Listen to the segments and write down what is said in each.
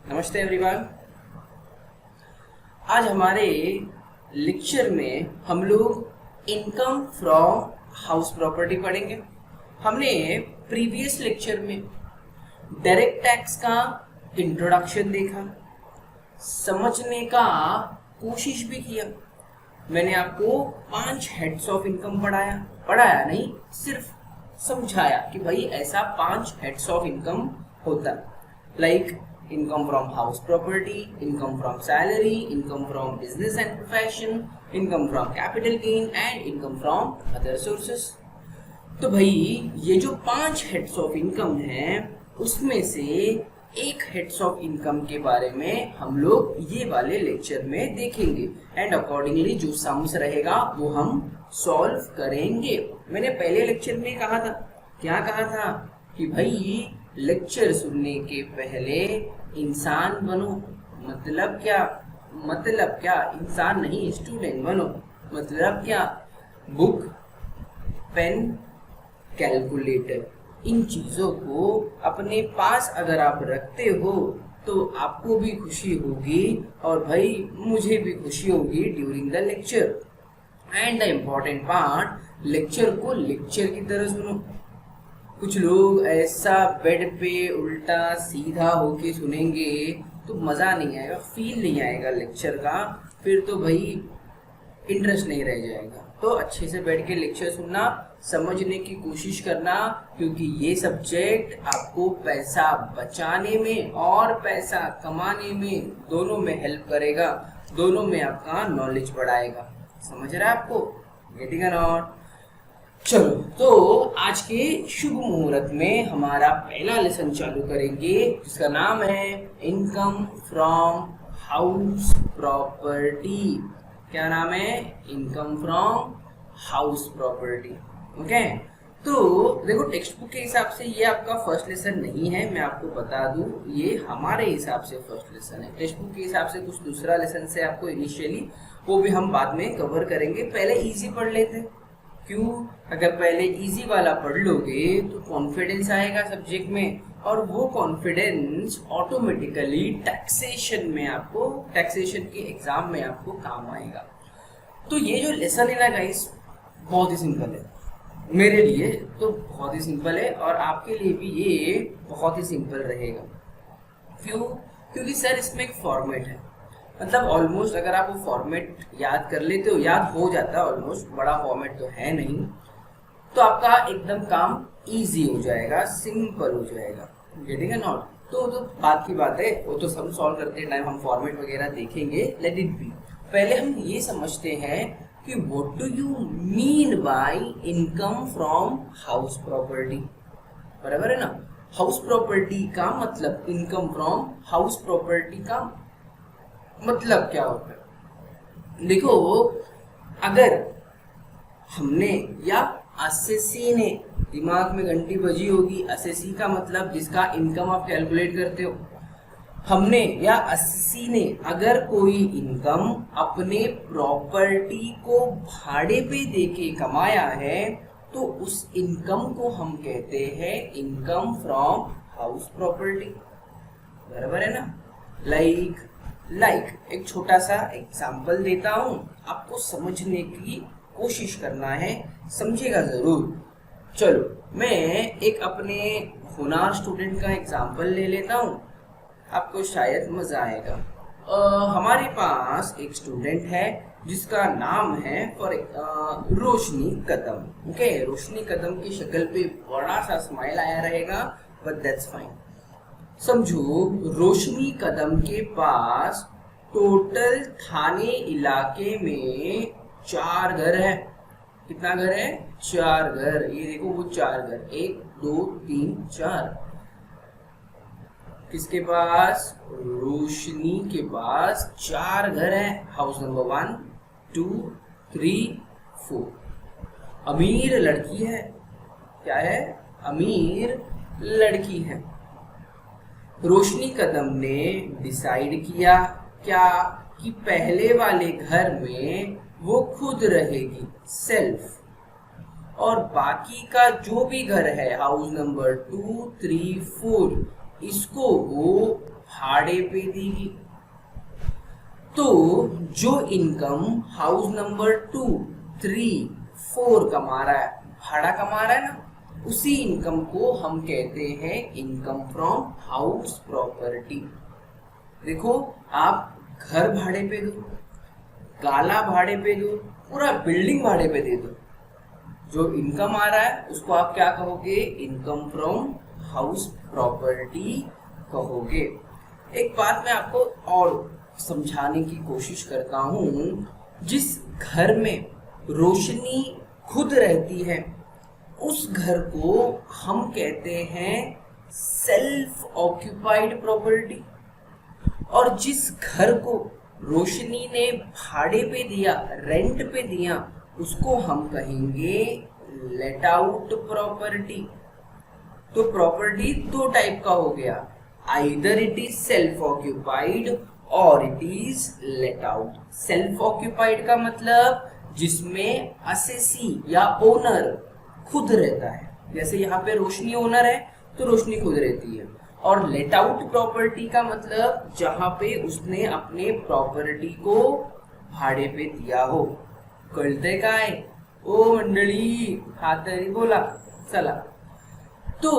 नमस्ते एवरीवन। आज हमारे लेक्चर में हम लोग इनकम फ्रॉम हाउस प्रॉपर्टी पढ़ेंगे। हमने प्रीवियस लेक्चर में डायरेक्ट टैक्स का इंट्रोडक्शन देखा, समझने का कोशिश भी किया। मैंने आपको 5 हेड्स ऑफ इनकम पढ़ाया नहीं, सिर्फ समझाया कि भाई ऐसा 5 हेड्स ऑफ इनकम होता, like income from house property, income from salary, income from business and profession, income from capital gain and income from other sources. तो भाई ये जो 5 हेड्स ऑफ इनकम है उसमें से एक हेड्स ऑफ इनकम के बारे में हम लोग ये वाले लेक्चर में देखेंगे एंड अकॉर्डिंगली जो सम्स रहेगा वो हम सॉल्व करेंगे। मैंने पहले लेक्चर में कहा था, क्या कहा था कि भाई लेक्चर सुनने के पहले इंसान बनो। मतलब क्या इंसान नहीं, स्टूडेंट बनो। मतलब क्या, बुक, पेन, कैलकुलेटर, इन चीजों को अपने पास अगर आप रखते हो तो आपको भी खुशी होगी और भाई मुझे भी खुशी होगी during the lecture. And the important part, lecture को लेक्चर की तरह सुनो। कुछ लोग ऐसा बेड पे उल्टा सीधा होके सुनेंगे तो मजा नहीं आएगा, फील नहीं आएगा लेक्चर का, फिर तो भाई इंटरेस्ट नहीं रह जाएगा। तो अच्छे से बैठ के लेक्चर सुनना, समझने की कोशिश करना, क्योंकि ये सब्जेक्ट आपको पैसा बचाने में और पैसा कमाने में दोनों में हेल्प करेगा, दोनों में आपका नॉलेज बढ़ाएगा। समझ रहा है आपको? Getting it not? चलो, तो आज के शुभ मुहूर्त में हमारा पहला लेसन चालू करेंगे जिसका नाम है इनकम फ्रॉम हाउस प्रॉपर्टी। क्या नाम है? Income from house property. Okay, तो देखो टेक्स्ट बुक के हिसाब से ये आपका फर्स्ट लेसन नहीं है, मैं आपको बता दूं, ये हमारे हिसाब से फर्स्ट लेसन है। टेक्स्ट बुक के हिसाब से कुछ दूसरा लेसन से आपको इनिशियली, वो भी हम बाद में कवर करेंगे। पहले इजी पढ़ लेते हैं। क्यों? अगर पहले इजी वाला पढ़ लोगे तो कॉन्फिडेंस आएगा सब्जेक्ट में, और वो कॉन्फिडेंस ऑटोमेटिकली टैक्सेशन में आपको, टैक्सेशन के एग्जाम में आपको काम आएगा। तो ये जो लेसन है ना गाइस, बहुत ही सिंपल है। मेरे लिए तो बहुत ही सिंपल है और आपके लिए भी ये बहुत ही सिंपल रहेगा। क्यों? क्योंकि सर इसमें एक फॉर्मेट है, मतलब ऑलमोस्ट अगर आप वो फॉर्मेट याद कर लेते हो, याद हो जाता है ऑलमोस्ट, बड़ा फॉर्मेट तो है नहीं, तो आपका एकदम काम इजी हो जाएगा, सिंपल हो जाएगा। Getting it not? तो बात की बात है, वो तो सब सॉल्व करते टाइम हम फॉर्मेट वगैरह देखेंगे, लेट इट बी। पहले हम ये समझते हैं कि what do you mean bye income from house property. बराबर है ना? हाउस प्रॉपर्टी का मतलब, इनकम फ्रॉम हाउस प्रॉपर्टी का मतलब क्या होता है? देखो, अगर हमने या असेसी ने, दिमाग में घंटी बजी होगी, असेसी का मतलब जिसका इनकम आप कैलकुलेट करते हो, हमने या असेसी ने अगर कोई इनकम अपने प्रॉपर्टी को भाड़े पे देके कमाया है तो उस इनकम को हम कहते हैं इनकम फ्रॉम हाउस प्रॉपर्टी। बराबर है ना? लाइक एक छोटा सा एग्जाम्पल देता हूं, आपको समझने की कोशिश करना है, समझेगा जरूर। चलो, मैं एक अपने होनार स्टूडेंट का एग्जाम्पल ले लेता हूं, आपको शायद मजा आएगा। हमारे पास एक स्टूडेंट है जिसका नाम है रोशनी कदम। ओके, रोशनी कदम की शक्ल पे बड़ा सा स्माइल आया रहेगा, बट दैट्स फाइन। समझो, रोशनी कदम के पास टोटल थाने इलाके में 4 घर है। कितना घर है? 4 घर। ये देखो वो 4 घर, 1 2 3 4। किसके पास? रोशनी के पास 4 घर है। House number 1 2 3 4। अमीर लड़की है। क्या है? अमीर लड़की है। रोशनी कदम ने डिसाइड किया क्या कि पहले वाले घर में वो खुद रहेगी, सेल्फ, और बाकी का जो भी घर है, हाउस नंबर 2 3 4, इसको वो भाड़े पे दी गई। तो जो इनकम हाउस नंबर 2, 3, 4 कमा रहा है, भाड़ा कमा रहा है ना, उसी इनकम को हम कहते हैं इनकम फ्रॉम हाउस प्रॉपर्टी। देखो, आप घर भाड़े पे दो, गाला भाड़े पे दो, पूरा बिल्डिंग भाड़े पे दे दो, जो इनकम आ रहा है उसको आप क्या कहोगे? इनकम फ्रॉम हाउस प्रॉपर्टी कहोगे। एक बात मैं आपको और समझाने की कोशिश करता हूँ, जिस घर में रोशनी खुद रहती है उस घर को हम कहते हैं सेल्फ ऑक्यूपाइड प्रॉपर्टी, और जिस घर को रोशनी ने भाड़े पे दिया, रेंट पे दिया, उसको हम कहेंगे लेट आउट प्रॉपर्टी। तो प्रॉपर्टी दो टाइप का हो गया, either it is self occupied और it is let out. Self occupied का मतलब जिसमें असेसी या ओनर खुद रहता है, जैसे यहाँ पे रोशनी ओनर है तो रोशनी खुद रहती है। और लेट आउट प्रॉपर्टी का मतलब जहां पे उसने अपने प्रॉपर्टी को भाड़े पे दिया हो। कळतंय काय ओ मंडळी? हाथ तरी बोला चला। तो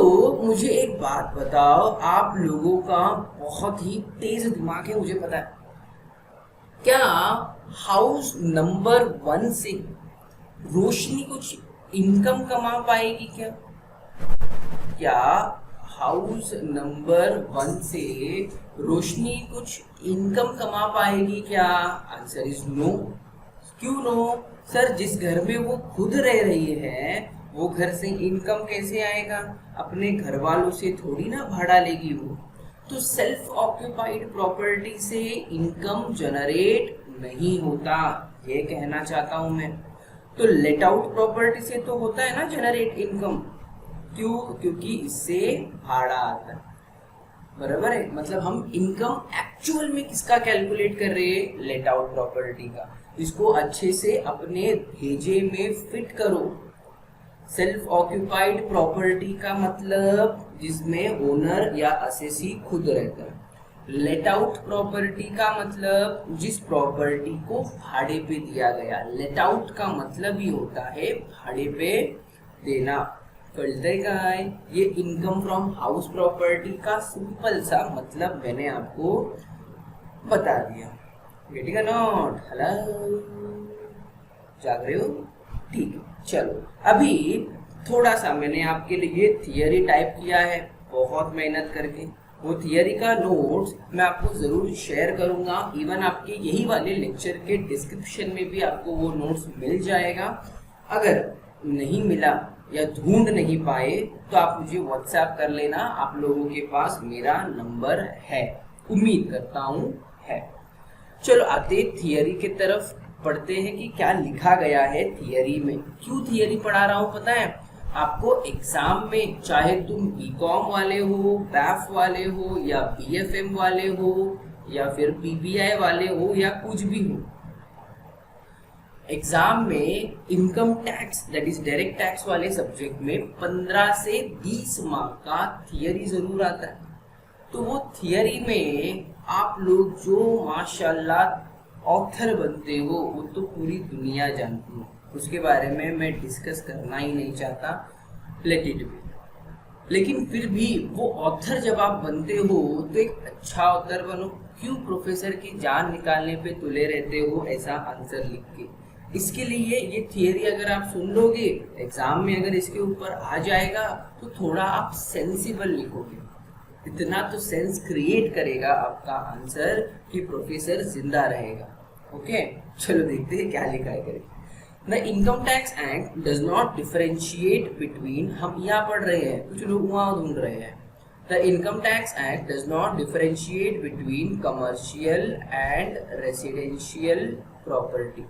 मुझे एक बात बताओ, आप लोगों का बहुत ही तेज दिमाग है मुझे पता है, क्या हाउस नंबर 1 से रोशनी कुछ इनकम कमा पाएगी क्या? क्या हाउस नंबर 1 से रोशनी कुछ इनकम कमा पाएगी क्या? Answer is no. क्यों नो? सर, जिस घर में वो खुद रह रही है वो घर से इनकम कैसे आएगा? अपने घर वालों से थोड़ी ना भाड़ा लेगी वो। तो सेल्फ ऑक्यूपाइड प्रॉपर्टी से इनकम जनरेट नहीं होता, ये कहना चाहता हूं मैं। तो लेट आउट प्रॉपर्टी से तो होता है ना जनरेट इनकम। क्यों? क्योंकि इससे भाड़ा आता है, बराबर है। मतलब हम इनकम एक्चुअल में किसका कैलकुलेट कर रहे हैं? लेट आउट प्रॉपर्टी का। इसको अच्छे से अपने भेजे में फिट करो। सेल्फ ऑक्यूपाइड प्रॉपर्टी का मतलब जिसमें ओनर या असेसी खुद रहता है। लेट आउट प्रॉपर्टी का मतलब जिस प्रॉपर्टी को भाड़े पे दिया गया। लेट आउट का मतलब ही होता है भाड़े पे देना। कळतंय काय? ये इनकम फ्रॉम हाउस प्रॉपर्टी का सिंपल सा मतलब मैंने आपको बता दिया। Getting a note? हेलो, जाग रहे हो? ठीक है, चलो अभी थोड़ा सा मैंने आपके लिए थियरी टाइप किया है बहुत मेहनत करके। वो थियरी का नोट्स मैं आपको जरूर शेयर करूंगा। इवन आपके यही वाले लेक्चर के डिस्क्रिप्शन में भी आपको वो नोट्स मिल जाएगा। अगर नहीं मिला या ढूंढ नहीं पाए तो आप मुझे व्हाट्सएप कर लेना। आप लोगों के पास मेरा नंबर है, उम्मीद करता हूँ है। चलो आते थियरी की तरफ, पढ़ते हैं कि क्या लिखा गया है थियरी में। क्यों थियरी पढ़ा रहा हूँ पता है आपको? एग्जाम में चाहे तुम बीकॉम वाले हो, बैफ वाले हो, या बीएफएम वाले हो, या फिर पीबीआई वाले हो, या कुछ भी हो, एग्जाम में income tax that is direct tax वाले सब्जेक्ट में 15 से 20 मार्क का थियरी जरूर आता है। तो वो थियरी में आप लोग जो माशाल्लाह ऑथर बनते हो वो तो पूरी दुनिया जानती है, उसके बारे में मैं डिस्कस करना ही नहीं चाहता, लेट इट बी। लेकिन फिर भी वो ऑथर जब आप बनते हो तो एक अच्छा ऑथर बनो। क्यों? प्रोफेसर की जान निकालने पे तुले रहते हो ऐसा आंसर लिख के। इसके लिए ये थियरी अगर आप सुन लोगे, एग्जाम में अगर इसके ऊपर आ जाएगा तो थोड़ा आप सेंसिबल लिखोगे। इतना तो सेंस क्रिएट करेगा आपका आंसर कि प्रोफेसर जिंदा रहेगा। ओके, चलो देखते हैं क्या लिखा है करें। The income tax act does not differentiate between, हम यहाँ पढ़ रहे हैं, कुछ लोग वहां ढूंढ रहे हैं। The income tax act does not differentiate between commercial and residential property.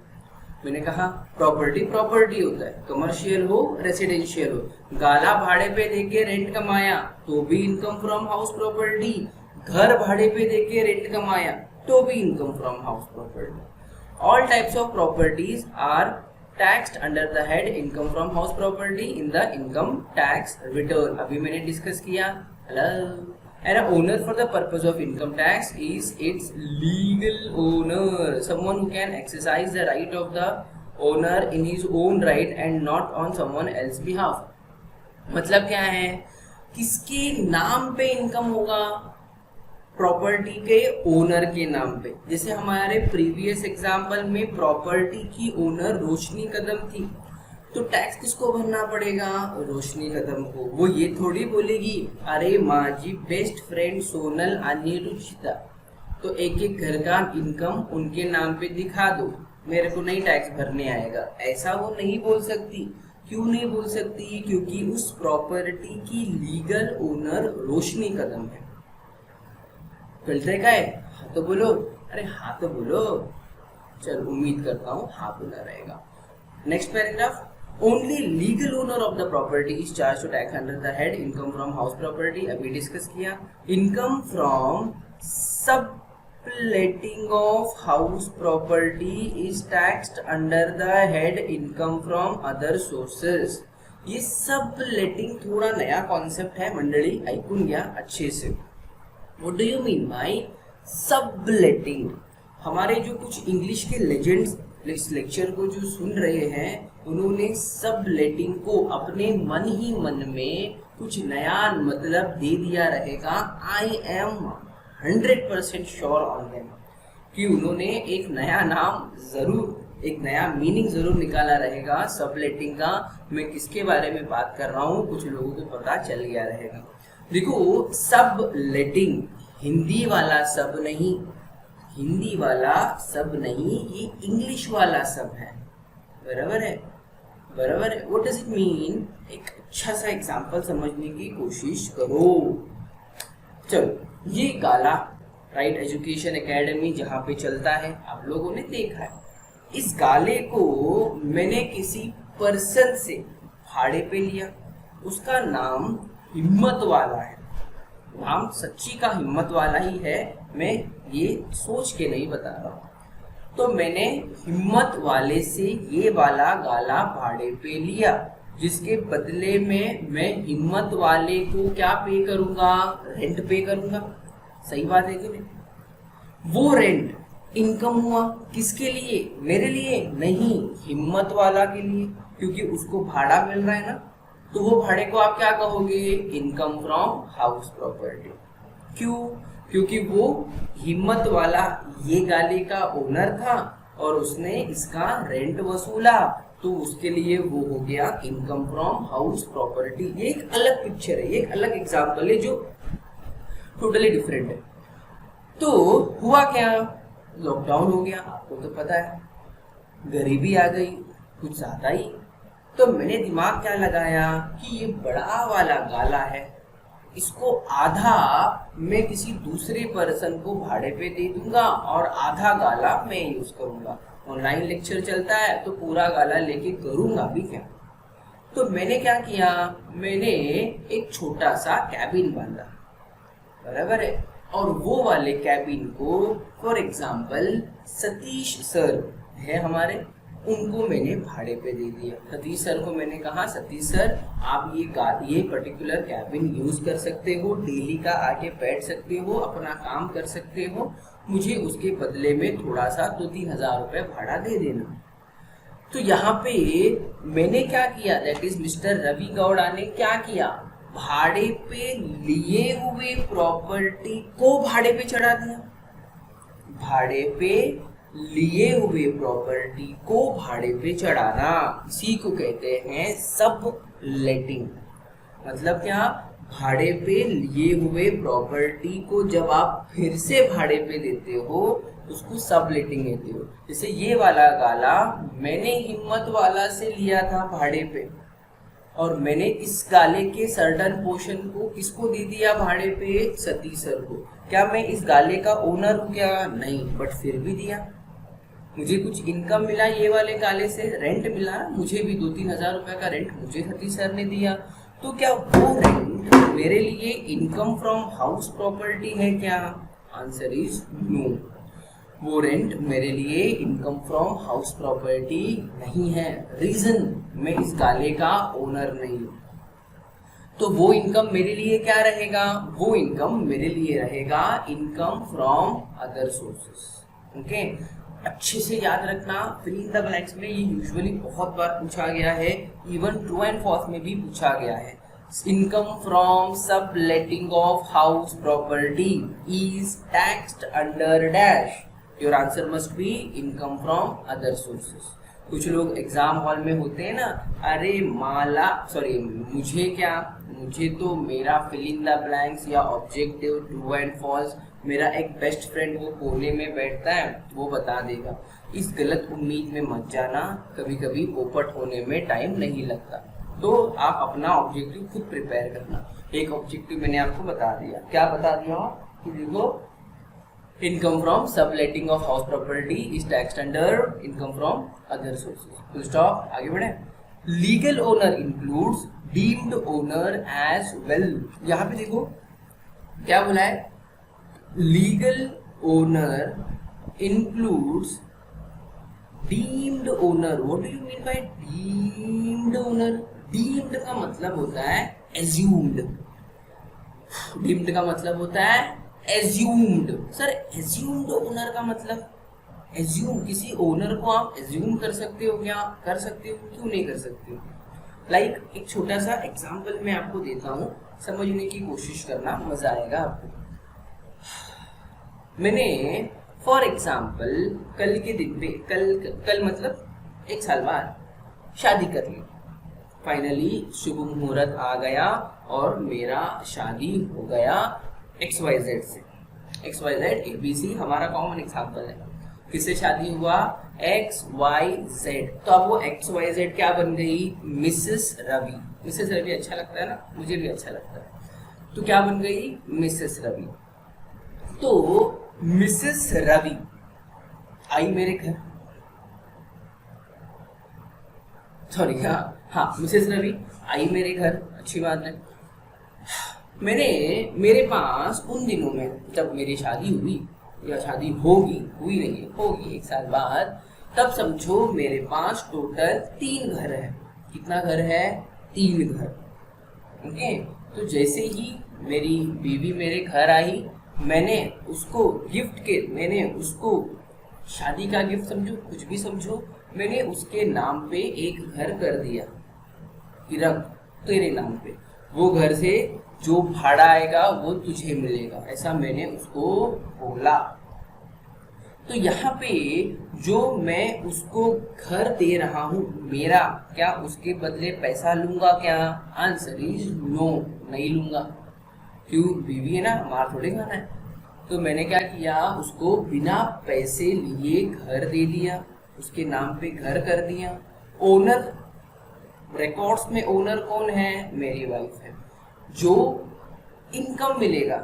मैंने कहा प्रॉपर्टी प्रॉपर्टी होता है, कमर्शियल हो रेसिडेंशियल हो। गाला भाड़े पे देके रेंट कमाया तो भी इनकम फ्रॉम हाउस प्रॉपर्टी, घर भाड़े पे देके रेंट कमाया तो भी income from house property. All types of properties are taxed under the head income from house property in the income tax return. अभी मैंने डिस्कस किया। Hello, And an owner for the purpose of income tax is its legal owner, someone who can exercise the right of the owner in his own right and not on someone else behalf. मतलब क्या है, किसके नाम पे income होगा? Property के owner के नाम पे। जैसे हमारे प्रीवियस एग्जाम्पल में प्रॉपर्टी की ओनर रोशनी कदम थी, तो टैक्स किसको भरना पड़ेगा? रोशनी कदम को। वो ये थोड़ी बोलेगी अरे माँ जी बेस्ट फ्रेंड सोनल अनिरुचिता, तो एक एक घर का इनकम उनके नाम पे दिखा दो, मेरे को नहीं टैक्स भरने आएगा। ऐसा वो नहीं बोल सकती। क्यों नहीं बोल सकती? क्योंकि उस प्रॉपर्टी की लीगल ओनर रोशनी कदम है। फिल्टर का है? हाँ तो बोलो। अरे हाँ तो बोलो। चल उम्मीद करता हूँ हाँ बोला रहेगा। Next paragraph, only legal owner of the property is charge to tax under the head income from house property. अभी डिस्कस किया। Income from subletting of house property is taxed under the head income from other sources. ये subletting थोड़ा नया concept है मंडली, ऐकून घ्या अच्छे से। What do you mean by subletting? हमारे जो कुछ इंग्लिश के लेजेंड्स इस लेक्चर को जो सुन रहे हैं, उन्होंने सबलेटिंग को अपने मन ही मन में कुछ नया मतलब दे दिया रहेगा। I am 100% sure on them कि उन्होंने एक नया नाम जरूर, एक नया मीनिंग जरूर निकाला रहेगा सबलेटिंग का। मैं किसके बारे में बात कर रहा हूँ कुछ लोगों को पता चल गया रहेगा। देखो, सब लेटिंग हिंदी वाला सब नहीं, हिंदी वाला सब नहीं, ये इंग्लिश वाला सब है। बराबर है, बराबर है। What does it mean? एक अच्छा सा एग्जांपल समझने की कोशिश करो। चलो, ये गाला राइट एजुकेशन एकेडमी जहाँ पे चलता है, आप लोगों ने देखा है। इस गाले को मैंने किसी पर्सन से भाड़े पे लिया, उसका नाम हिम्मत वाला है। नाम सच्ची का हिम्मत वाला ही है, मैं ये सोच के नहीं बता रहा हूँ। तो मैंने हिम्मत वाले से ये वाला गाला भाड़े पे लिया, जिसके बदले में मैं हिम्मत वाले को क्या पे करूँगा? रेंट पे करूँगा। सही बात है कि नहीं? वो रेंट इनकम हुआ किसके लिए? मेरे लिए नहीं, हिम्मत वाला के लिए, क्योंकि उसको भाड़ा मिल रहा है ना। तो वो भाड़े को आप क्या कहोगे? Income from house property. क्यों? क्योंकि वो हिम्मत वाला ये गाले का ओनर था और उसने इसका रेंट वसूला, तो उसके लिए वो हो गया इनकम फ्रॉम हाउस प्रॉपर्टी। ये एक अलग पिक्चर है, ये एक अलग एग्जांपल है जो टोटली डिफरेंट है। तो हुआ क्या? लॉकडाउन हो गया, आपको तो पता है, गरीबी आ गई कुछ ज्यादा ही। तो मैंने दिमाग क्या लगाया कि ये बड़ा वाला गाला है, इसको आधा मैं किसी दूसरे पर्सन को भाड़े पे दे दूंगा और आधा गाला मैं यूज करूंगा। ऑनलाइन लेक्चर चलता है तो पूरा गाला लेके करूंगा भी क्या। तो मैंने क्या किया, मैंने एक छोटा सा कैबिन बांधा, बराबर है। और वो वाले कैबिन को फॉर एग्जाम्पल सतीश सर है हमारे, उनको मैंने भाड़े पे दे दिया। सतीश सर को मैंने कहा, सतीश सर आप ये पर्टिकुलर कैबिन यूज कर सकते हो, डेली का आके बैठ सकते हो, अपना काम कर सकते हो, मुझे उसके बदले में थोड़ा सा 2-3 हज़ार रुपए भाड़ा दे देना। तो यहाँ पे मैंने क्या किया, that is mister Ravi Gowda ने क्या किया, भाड़े पे लिए हुए प्रॉपर्टी को भाड़े पे चढ़ा दिया। भाड़े पे लिए हुए प्रॉपर्टी को भाड़े पे चढ़ाना, इसी को कहते हैं सब लेटिंग। मतलब क्या, भाड़े पे लिए हुए प्रॉपर्टी को जब आप फिर से भाड़े पे देते हो उसको सब लेटिंग कहते हो। जैसे ये वाला गाला मैंने हिम्मत वाला से लिया था भाड़े पे, और मैंने इस गाले के सर्टन पोर्शन को किसको दे दिया भाड़े पे? सतीश सर को। क्या मैं इस गाले का ओनर हूँ क्या? नहीं, बट फिर भी दिया। मुझे कुछ इनकम मिला ये वाले गाले से, रेंट मिला, मुझे भी 2-3 हज़ार रुपए का रेंट मुझे सतीश सर ने दिया। तो क्या वो रेंट मेरे लिए इनकम फ्रॉम हाउस प्रॉपर्टी है क्या? आंसर इज नो, वो रेंट मेरे लिए इनकम फ्रॉम हाउस प्रॉपर्टी नहीं है। रीजन, मैं इस गाले का ओनर नहीं हूँ। तो वो इनकम मेरे लिए क्या रहेगा, वो इनकम मेरे लिए रहेगा income from other sources. Okay, अच्छे से याद रखना, फिल इन द ब्लैंक्स में ये यूजुअली बहुत बार पूछा गया है, इवन ट्रू एंड फॉल्स में भी पूछा गया है। Income from sub letting of house property is taxed under dash, your answer must be income from other sources. कुछ लोग एग्जाम हॉल में होते हैं ना, अरे मुझे तो मेरा फिल इन द ब्लैंक्स या ऑब्जेक्टिव ट्रू एंड फॉल्स, मेरा एक बेस्ट फ्रेंड वो कोने में बैठता है वो बता देगा। इस गलत उम्मीद में मत जाना, कभी कभी पोपट होने में टाइम नहीं लगता। तो आप अपना ऑब्जेक्टिव खुद प्रिपेयर करना। एक ऑब्जेक्टिव मैंने आपको बता दिया, क्या बता दिया कि देखो income from subletting of house property is taxed under income from other sources. Full stop, आगे बढ़े। Legal owner includes deemed owner as well. यहाँ पे देखो क्या बोला है, legal owner includes deemed owner. What do you mean by deemed owner? Deemed का मतलब होता है एज्यूम्ड, डीम्ड का मतलब होता है एज्यूम्ड। सर एज्यूम्ड ओनर का मतलब, एज्यूम किसी ओनर को आप एज्यूम कर सकते हो क्या? कर सकते हो, क्यों नहीं कर सकते हो? लाइक एक छोटा सा एग्जांपल मैं आपको देता हूँ, समझने की कोशिश करना, मजा आएगा आपको। मैंने फॉर एग्जाम्पल कल के दिन पे, कल मतलब एक साल बाद शादी कर ली, फाइनली शुभ मुहूर्त आ गया और मेरा शादी हो गया XYZ से। XYZ ABC हमारा कॉमन एग्जाम्पल है। किससे शादी हुआ? XYZ। तो अब वो XYZ क्या बन गई? मिसेस रवि। मिसेस रवि अच्छा लगता है ना, मुझे भी अच्छा लगता है। तो क्या बन गई? मिसेस रवि। तो मिसेस रवि आई मेरे घर, सॉरी हाँ मिसेस रवि आई मेरे घर, अच्छी बात है। मेरे पास उन दिनों में जब मेरी शादी हुई या शादी होगी, हुई नहीं होगी एक साल बाद, तब समझो मेरे पास टोटल 3 घर है। कितना घर है? 3 घर। ओके, तो जैसे ही मेरी बीवी मेरे घर आई, मैंने उसको शादी का गिफ्ट समझो, कुछ भी समझो, मैंने उसके नाम पे एक घर कर दिया कि रख तेरे नाम पे, वो घर से जो भाड़ा आएगा वो तुझे मिलेगा, ऐसा मैंने उसको बोला। तो यहाँ पे जो मैं उसको घर दे रहा हूँ मेरा, क्या उसके बदले पैसा लूंगा क्या? आंसर इज नो, नहीं लूंगा। क्यों? बीवी है ना, मार थोड़े खाना है। तो मैंने क्या किया, उसको बिना पैसे लिए घर दे दिया, उसके नाम पे घर कर दिया। ओनर रिकॉर्ड्स में ओनर कौन है? मेरी वाइफ है। जो इनकम मिलेगा,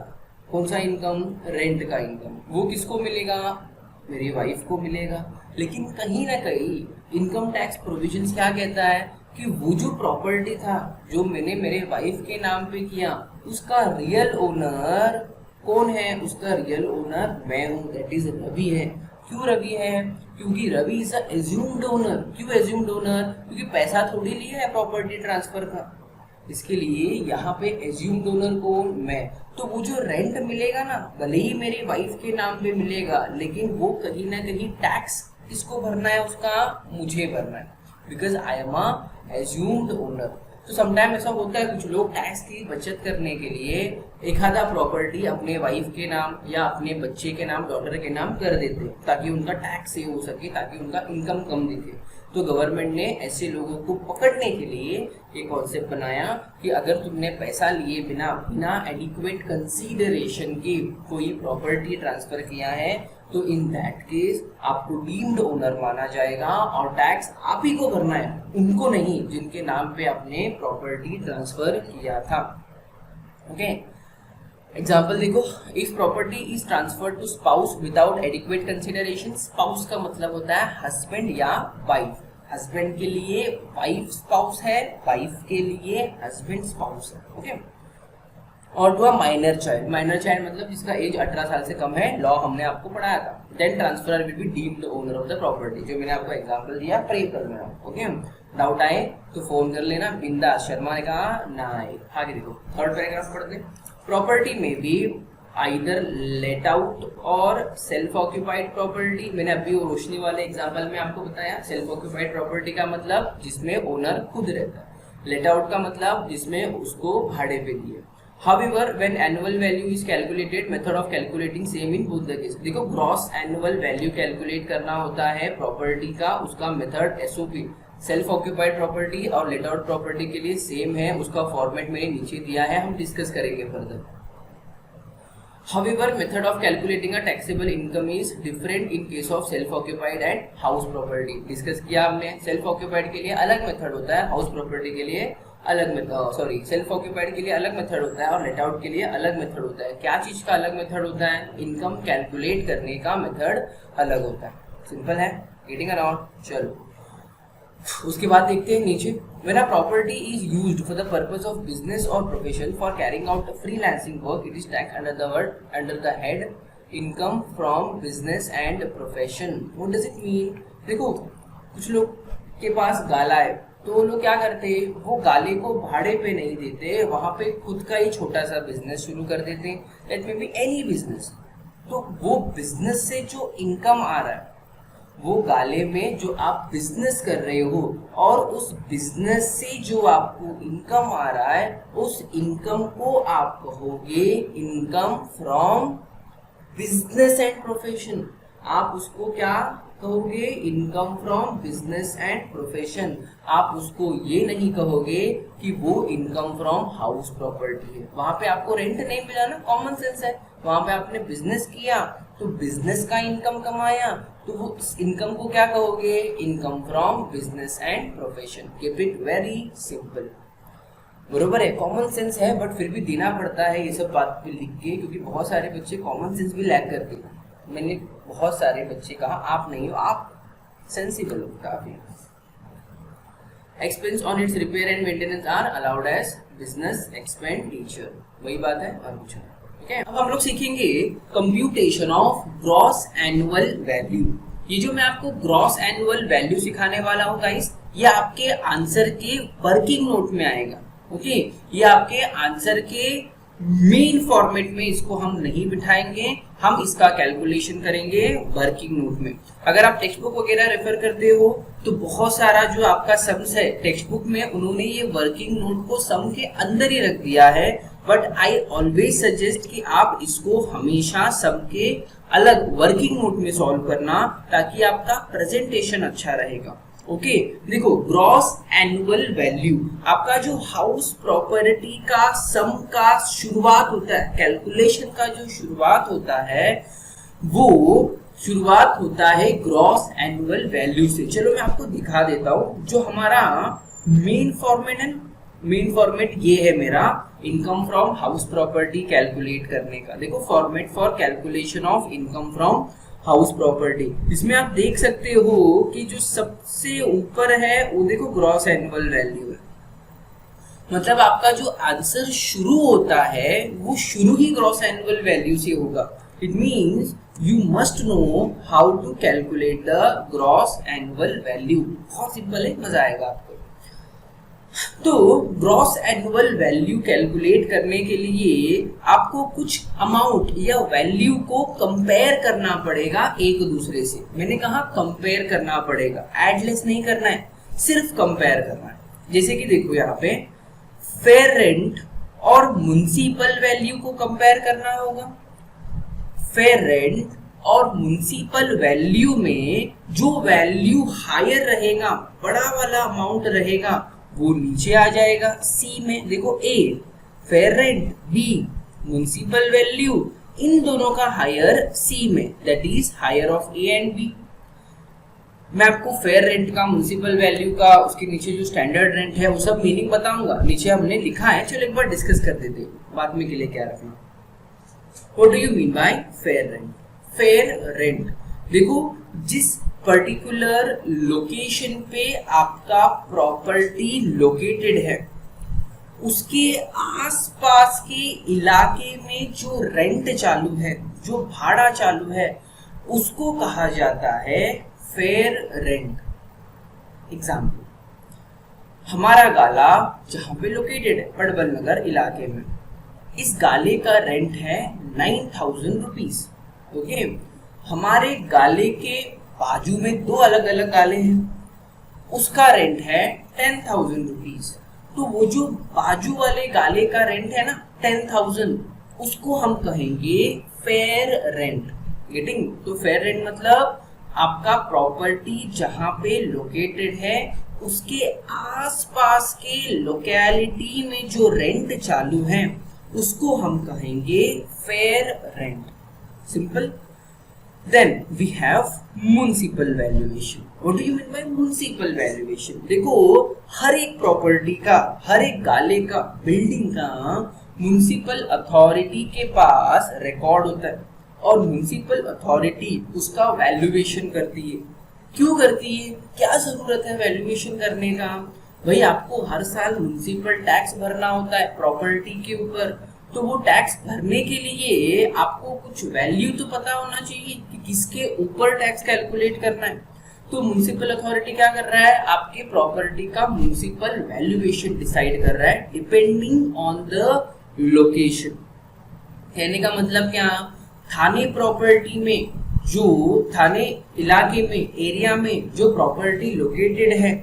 कौन सा इनकम? रेंट का इनकम, वो किसको मिलेगा? मेरी वाइफ को मिलेगा। लेकिन कहीं ना कहीं इनकम टैक्स प्रोविजंस क्या कहता है कि वो जो प्रॉपर्टी था जो मैंने मेरे वाइफ के नाम पे किया, उसका रियल ओनर कौन है? उसका रियल ओनर मैं हूँ, दैट इज रवि है। क्यों रवि है? क्योंकि Ravi is a assumed owner. क्यों एज्यूम्ड ओनर? क्योंकि पैसा थोड़ी लिया है प्रॉपर्टी ट्रांसफर का, इसके लिए यहाँ पे एज्यूम्ड ओनर कौन? मैं। तो वो जो रेंट मिलेगा ना, भले ही मेरी वाइफ के नाम पे मिलेगा, लेकिन वो कहीं ना कहीं टैक्स किसको भरना है? उसका मुझे भरना है, because I am a assumed owner. तो समटाइम ऐसा होता है, कुछ लोग टैक्स की बचत करने के लिए एक आधा प्रॉपर्टी अपने वाइफ के नाम या अपने बच्चे के नाम, डॉटर के नाम कर देते, ताकि उनका टैक्स सेव हो सके, ताकि उनका इनकम कम दिखे। तो गवर्नमेंट ने ऐसे लोगों को पकड़ने के लिए एक कॉन्सेप्ट बनाया कि अगर तुमने पैसा लिए बिना एडिक्वेट कंसीडरेशन के कोई प्रॉपर्टी ट्रांसफर किया है, तो इन दैट केस आपको डीम्ड ओनर माना जाएगा और टैक्स आप ही को भरना है, उनको नहीं जिनके नाम पे आपने प्रॉपर्टी ट्रांसफर किया था। ओके, एग्जाम्पल देखो, if property is transferred to spouse without adequate consideration. Spouse का मतलब होता है हस्बैंड या वाइफ। हस्बैंड के लिए वाइफ स्पाउस है, वाइफ के लिए हस्बैंड स्पाउस है। ओके, और to a minor child, minor child मतलब जिसका एज 18 साल से कम है, लॉ हमने आपको पढ़ाया था। Then transfer will be deemed owner of the property, जो मैंने आपको एग्जांपल दिया प्रे कर लेना। ओके, डाउट आए तो फोन कर लेना बिंदास। शर्मा ने कहा नहीं। आगे देखो थर्ड पैराग्राफ पढ़ते हैं। प्रॉपर्टी में भी आइदर लेट आउट और सेल्फ ऑक्यूपाइड प्रॉपर्टी। मैंने अभी वो रोशनी वाले एग्जांपल में आपको बताया, सेल्फ ऑक्यूपाइड प्रॉपर्टी का मतलब जिसमें ओनर खुद रहता है, लेट आउट का मतलब जिसमें उसको भाड़े पे दिए। However, when annual value is calculated, method of calculating same in both the case। देखो ग्रॉस एनुअल वैल्यू कैलकुलेट करना होता है प्रॉपर्टी का, उसका method SOP self occupied property और लेट आउट प्रॉपर्टी के लिए सेम है, उसका फॉर्मेट मैंने नीचे दिया है, हम डिस्कस करेंगे further. However, method of calculating a taxable income is different in case of self-occupied and house property। Discuss किया हमने, सेल्फ ऑक्यूपाइड के लिए अलग मेथड होता है, हाउस प्रॉपर्टी के लिए अलग मेथड, सॉरी सेल्फ ऑक्यूपाइड के लिए अलग मेथड होता है और लेट आउट के लिए अलग मेथड होता है। क्या चीज का अलग मेथड होता है? इनकम कैलकुलेट करने का मेथड अलग होता है। सिंपल है, गेटिंग अराउंड। चलो उसके बाद देखते हैं नीचे। When a property is used for the purpose of business or profession for carrying out freelancing work, it is taxed under the head income from business and profession। What does it mean? देखो कुछ लोग के पास गाला है तो वो लोग क्या करते हैं, वो गाले को भाड़े पे नहीं देते, वहां पे खुद का ही छोटा सा बिजनेस शुरू कर देते हैं। That may be any business. तो वो बिजनेस से जो इनकम आ रहा है, वो गाले में जो आप बिजनेस कर रहे हो और उस बिजनेस से जो आपको इनकम आ रहा है, उस इनकम को आप कहोगे income from business and profession. आप उसको क्या कहोगे? Income from business and profession. आप उसको ये नहीं कहोगे कि वो इनकम फ्रॉम हाउस प्रॉपर्टी है। वहां पे आपको रेंट नहीं मिला ना, कॉमन सेंस है। वहां पे आपने बिजनेस किया तो बिजनेस का इनकम कमाया, तो वो इस इनकम को क्या कहोगे? Income from business and profession. Keep it very simple. बरोबर है, कॉमन सेंस है, बट फिर भी देना पड़ता है ये सब बात पे लिख के, क्योंकि बहुत सारे बच्चे कॉमन सेंस भी लैक करते हैं। मैंने बहुत सारे बच्चे कहा, आप नहीं हो, आप सेंसिबल हो काफी। Expense on its repair and maintenance are allowed as business expenditure. वही बात है और कुछ नहीं। Okay, अब हम लोग सीखेंगे computation of gross annual value. ये जो मैं आपको ग्रॉस एनुअल वैल्यू सिखाने वाला हूँ गाइस, ये आपके आंसर के वर्किंग नोट में आएगा। ओके, ये आपके आंसर के मेन फॉर्मेट में इसको हम नहीं बिठाएंगे, हम इसका कैलकुलेशन करेंगे वर्किंग नोट में। अगर आप टेक्स्ट बुक वगैरह रेफर करते हो तो बहुत सारा जो आपका सम्स है टेक्स्ट बुक में, उन्होंने ये वर्किंग नोट को सम के अंदर ही रख दिया है, बट आई ऑलवेज सजेस्ट कि आप इसको हमेशा सबके अलग वर्किंग नोट में सॉल्व करना, ताकि आपका प्रेजेंटेशन अच्छा रहेगा। ओके, देखो ग्रॉस एनुअल वैल्यू आपका जो हाउस प्रॉपर्टी का सम का शुरुआत होता है, कैलकुलेशन का जो शुरुआत होता है, वो शुरुआत होता है ग्रॉस एनुअल वैल्यू से। चलो मैं आपको दिखा देता हूं। जो हमारा मेन फॉर्मेट है, मेन फॉर्मेट ये है मेरा income from house property calculate करने का। देखो format for calculation of income from house property. इसमें आप देख सकते हो कि जो सबसे ऊपर है वो देखो ग्रॉस एनुअल वैल्यू है। मतलब आपका जो आंसर शुरू होता है वो शुरू ही ग्रॉस एनुअल वैल्यू से होगा। It means you must know how to calculate the gross annual value. बहुत सिंपल है, मजा आएगा आपको। तो ग्रॉस एनुअल वैल्यू कैलकुलेट करने के लिए आपको कुछ अमाउंट या वैल्यू को कंपेयर करना पड़ेगा एक दूसरे से। मैंने कहा कंपेयर करना पड़ेगा, एडलेस नहीं करना है, सिर्फ कंपेयर करना है। जैसे कि देखो यहाँ पे फेयर रेंट और म्युनिसिपल वैल्यू को कंपेयर करना होगा। फेयर रेंट और म्युनिसिपल वैल्यू में जो वैल्यू हायर रहेगा, बड़ा वाला अमाउंट रहेगा, वो नीचे आ जाएगा सी में। देखो A fair rent, B municipal value, इन दोनों का हायर सी में, that is higher of A and B. मैं आपको फेयर रेंट का, म्युनिसिपल वैल्यू का, उसके नीचे जो स्टैंडर्ड रेंट है वो सब मीनिंग बताऊंगा, नीचे हमने लिखा है। चलो एक बार डिस्कस कर देते हैं, बाद में के लिए क्या रखना। What do you mean bye fair rent? Fair rent देखो जिस पर्टिकुलर लोकेशन पे आपका प्रॉपर्टी लोकेटेड है, उसके आसपास के इलाके में जो रेंट चालू है, जो भाड़ा चालू है, उसको कहा जाता है फेयर रेंट। एग्जाम्पल, हमारा गाला जहां पे लोकेटेड है पड़बल नगर इलाके में, इस गाले का रेंट है 9,000 रुपीज। ओके, हमारे गाले के बाजू में दो अलग अलग गाले हैं, उसका रेंट है 10,000 रुपीज। तो वो जो बाजू वाले गाले का रेंट है ना 10,000, उसको हम कहेंगे फेयर रेंट। गेटिंग? तो फेयर रेंट मतलब आपका प्रॉपर्टी जहां पे लोकेटेड है उसके आसपास के लोकेलिटी में जो रेंट चालू है उसको हम कहेंगे fair rent. Simple. Then we have municipal valuation. What do you mean by municipal valuation? देखो, हर एक प्रॉपर्टी का, हर एक गाले का, बिल्डिंग का म्युनिसिपल अथॉरिटी के पास रिकॉर्ड होता है और म्युनिसिपल अथॉरिटी उसका वैल्यूएशन करती है। क्यों करती है? क्या जरूरत है वैल्यूएशन करने का? भाई आपको हर साल म्युनिसिपल टैक्स भरना होता है प्रॉपर्टी के ऊपर, तो वो टैक्स भरने के लिए आपको कुछ वैल्यू तो पता होना चाहिए कि किसके ऊपर टैक्स कैलकुलेट करना है। तो म्युनिसिपल अथॉरिटी क्या कर रहा है? आपके प्रॉपर्टी का म्युनिसिपल वैल्यूएशन डिसाइड कर रहा है डिपेंडिंग ऑन द लोकेशन। कहने का मतलब क्या? थाने प्रॉपर्टी में, जो थाने इलाके में, एरिया में जो प्रॉपर्टी लोकेटेड है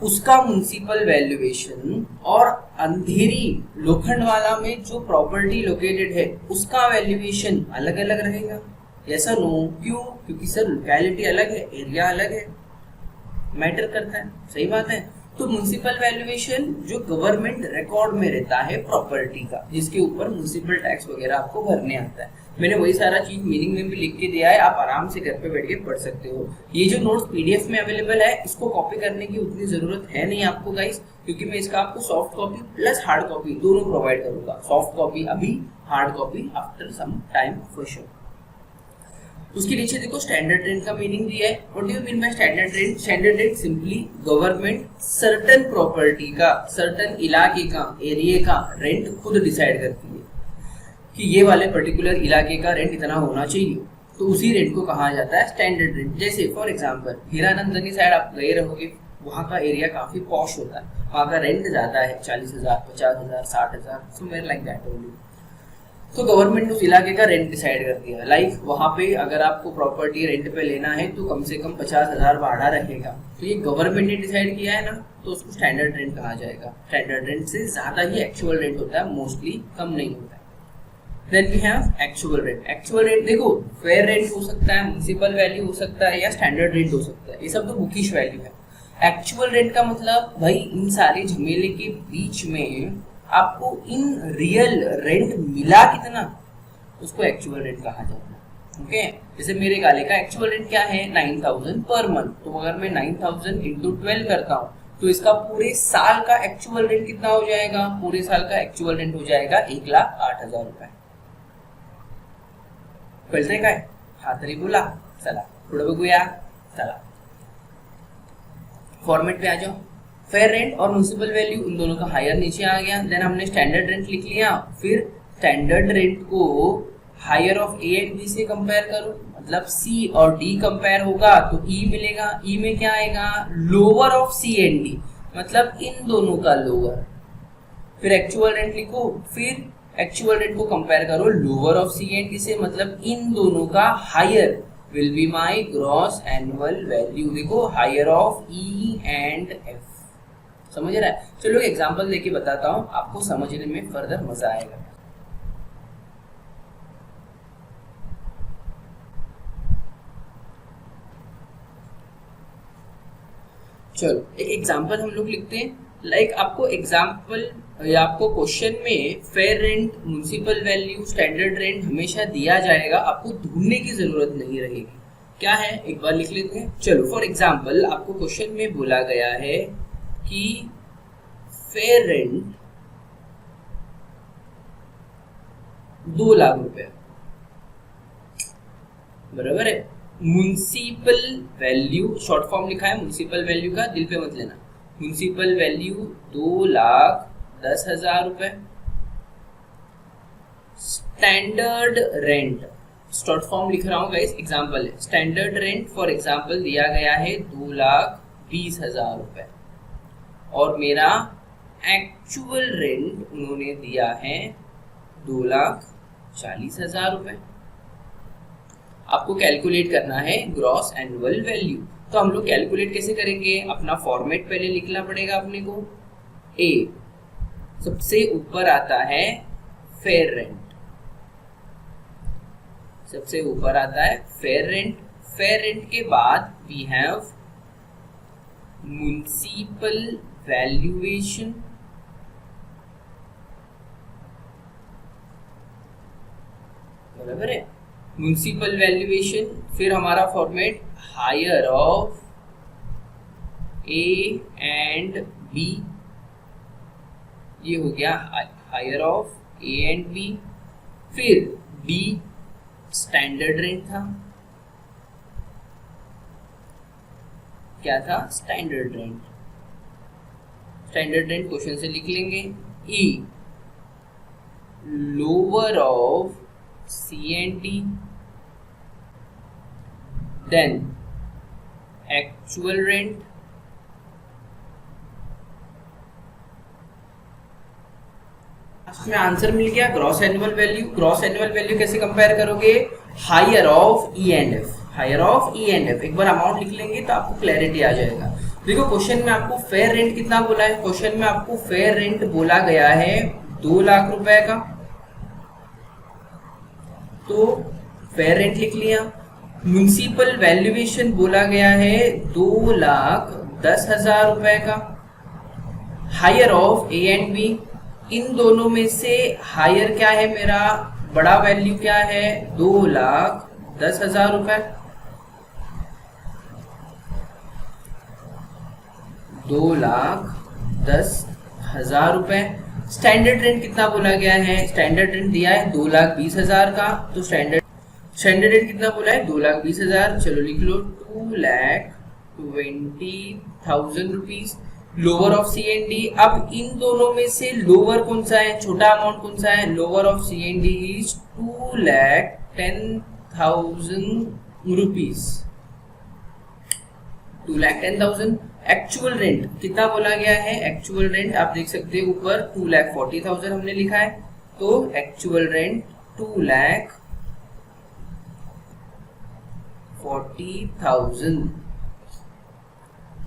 उसका म्युनिसिपल वैल्यूएशन और अंधेरी लोखंडवाला में जो प्रॉपर्टी लोकेटेड है उसका वैल्यूएशन अलग अलग रहेगा। ऐसा नो? क्यों? क्योंकि सर लोकेलिटी अलग है, एरिया अलग है, मैटर करता है। सही बात है। तो म्युनिसिपल वैल्यूएशन जो गवर्नमेंट रिकॉर्ड में रहता है प्रॉपर्टी का, जिसके ऊपर म्युनिसिपल टैक्स वगैरह आपको भरने आता है। मैंने वही सारा चीज मीनिंग में भी लिख के दिया है, आप आराम से घर पे बैठ के पढ़ सकते हो। ये जो नोट्स पीडीएफ में अवेलेबल है, इसको कॉपी करने की उतनी जरूरत है नहीं आपको गाइस, क्योंकि मैं इसका आपको soft copy plus hard copy दोनों प्रोवाइड करूंगा। सॉफ्ट कॉपी अभी, hard copy after some time for sure. उसके नीचे देखो स्टैंडर्ड रेंट का मीनिंग दिया है। What do you mean by standard rent? Standard rent simply government certain property का, सर्टेन इलाके का, एरिया का रेंट खुद डिसाइड करती है कि ये वाले पर्टिकुलर इलाके का रेंट इतना होना चाहिए, तो उसी रेंट को कहा जाता है स्टैंडर्ड रेंट। जैसे फॉर एग्जांपल हीरानंदनी साइड आप गए रहोगे, वहाँ का एरिया काफी पॉश होता है, वहाँ का रेंट ज्यादा है, 40,000, 50,000, 60,000, समवेयर लाइक दैट ओनली। तो गवर्नमेंट ने उस इलाके का रेंट डिसाइड कर दिया। लाइक वहाँ पे अगर आपको प्रॉपर्टी रेंट पे लेना है तो कम से कम 50,000 भाड़ा रहेगा। तो ये गवर्नमेंट ने डिसाइड किया है ना, तो उसको स्टैंडर्ड रेंट कहा जाएगा। स्टैंडर्ड रेंट से ज्यादा ही एक्चुअल रेंट होता है, मोस्टली कम नहीं होता है। Then we have actual rent. Actual rent देखो, फेयर रेंट हो सकता है, म्युनिसिपल वैल्यू हो सकता है, या स्टैंडर्ड रेंट हो सकता है। ये सब तो बुकिश वैल्यू है। एक्चुअल रेंट का मतलब भाई इन सारे झमेले के बीच में आपको इन रियल रेंट मिला कितना, उसको एक्चुअल रेंट कहा जाता है। ओके, जैसे मेरे गाले का एक्चुअल रेंट क्या है? 9,000 पर मंथ। तो अगर मैं 9,000 इंटू 12 करता हूँ तो इसका पूरे साल का एक्चुअल रेंट कितना हो जाएगा? पूरे साल का एक्चुअल रेंट हो जाएगा 1,08,000 रुपए। कळतंय काय? हा तरी बोला। चला पुढे बघूया। चला फॉर्मेट पे आ जाओ। फेयर रेंट और म्युनिसिपल वैल्यू उन दोनों का हायर नीचे आ गया। देन हमने स्टैंडर्ड रेंट लिख लिया। फिर स्टैंडर्ड रेंट को higher of A and B से कंपेयर करो, मतलब सी और डी कंपेयर होगा तो ई मिलेगा। ई में क्या आएगा? Lower of C and D, मतलब इन दोनों का लोअर। फिर एक्चुअल रेंट लिखो, फिर एक्चुअल रेंट को कंपेयर करो lower of C and D से, मतलब इन दोनों का higher will be my gross annual value. देखो higher of E and F. समझ रहा है? चलो एग्जांपल लेके बताता हूं, आपको समझने में फर्दर मजा आएगा। चलो एक एग्जांपल हम लोग लिखते हैं। लाइक आपको एग्जांपल या आपको क्वेश्चन में fair rent, municipal value, standard rent हमेशा दिया जाएगा, आपको ढूंढने की जरूरत नहीं रहेगी। क्या है एक बार लिख लेते हैं। चलो फॉर एग्जांपल आपको क्वेश्चन में बोला गया है कि फेयर रेंट 2 लाख रुपए, बराबर है। म्युनिसिपल वैल्यू शॉर्ट फॉर्म लिखा है म्युनिसिपल वैल्यू का, दिल पे मत लेना। म्युनिसिपल वैल्यू 2 लाख 10,000 रुपए। स्टैंडर्ड रेंट, शॉर्ट फॉर्म लिख रहा हूँ गाइस, एग्जाम्पल है। स्टैंडर्ड रेंट फॉर एग्जाम्पल दिया गया है 2,20,000 रुपए और मेरा एक्चुअल रेंट उन्होंने दिया है 2,40,000 रुपए। आपको कैलकुलेट करना है ग्रॉस एनुअल वैल्यू। तो हम लोग कैलकुलेट कैसे करेंगे? अपना फॉर्मेट पहले लिखना पड़ेगा अपने को। ए, सबसे ऊपर आता है फेयर रेंट, सबसे ऊपर आता है फेयर रेंट। फेयर रेंट के बाद वी हैव म्युनिसिपल वैल्यूएशन, बराबर है, म्युनिसिपल वैल्यूएशन। फिर हमारा format higher of A and B, ये हो गया higher of A and B. फिर बी स्टैंडर्ड रेंट था, क्या था? Standard rent. Standard rent question से लिख लेंगे। E lower of C and D, then actual rent, में आंसर मिल गया gross annual value. Gross annual value कैसे कंपेयर करोगे? Higher of E and F, higher of E and F. एक बार अमाउंट लिख लेंगे तो आपको क्लैरिटी आ जाएगा। देखो क्वेश्चन में आपको फेयर रेंट कितना बोला है? क्वेश्चन में आपको फेयर रेंट बोला गया है 2 लाख रुपए का, तो फेयर रेंट लिख लिया। म्युनिसिपल वैल्यूएशन बोला गया है 2,10,000 रुपए का। Higher of A and B, इन दोनों में से हायर क्या है मेरा? बड़ा वैल्यू क्या है? 2,10,000 रुपए। 2,10,000 रुपए। स्टैंडर्ड रेंट कितना बोला गया है? स्टैंडर्ड रेंट दिया है 2,20,000 का, तो स्टैंडर्ड रेंट कितना बोला है? 2,20,000। चलो लिख लो 2,20,000 rupees. Lower of C and D, अब इन दोनों में से लोअर कौन सा है? छोटा अमाउंट कौन सा है? Lower of C and D is 2,10,000 rupees, 2,10,000। Actual rent कितना बोला गया है? एक्चुअल रेंट आप देख सकते हो ऊपर 2,40,000 हमने लिखा है, तो एक्चुअल रेंट 2,40,000।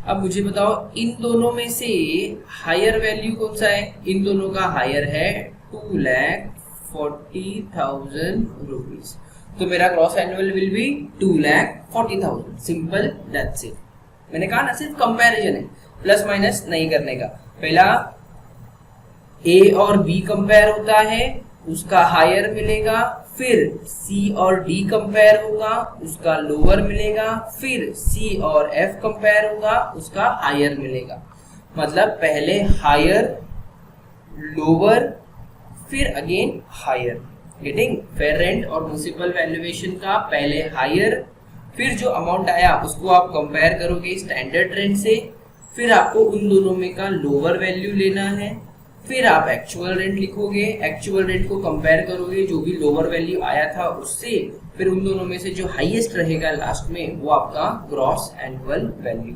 अब मुझे बताओ इन दोनों में से हायर वैल्यू कौन सा है? इन दोनों का हायर है 2,40,000 रुपीज, तो मेरा gross annual will be 2,40,000। Simple, that's it. मैंने कहा ना सिर्फ कंपैरिजन है, प्लस माइनस नहीं करने का। पहला ए और बी कंपेयर होता है, उसका हायर मिलेगा, फिर सी और डी कंपेयर होगा, उसका लोअर मिलेगा, फिर सी और एफ कंपेयर होगा, उसका हायर मिलेगा। मतलब पहले हायर, लोअर, फिर again higher. Getting? Fair rent और म्युनिसिपल वैल्यूएशन का पहले हायर, फिर जो अमाउंट आया उसको आप कंपेयर करोगे स्टैंडर्ड रेंट से, फिर आपको उन दोनों में का लोअर वैल्यू लेना है, फिर आप एक्चुअल रेंट लिखोगे, एक्चुअल रेंट को कंपेयर करोगे जो भी लोअर वैल्यू आया था उससे, फिर उन दोनों में से जो हाईएस्ट रहेगा लास्ट में वो आपका ग्रॉस एनुअल वैल्यू।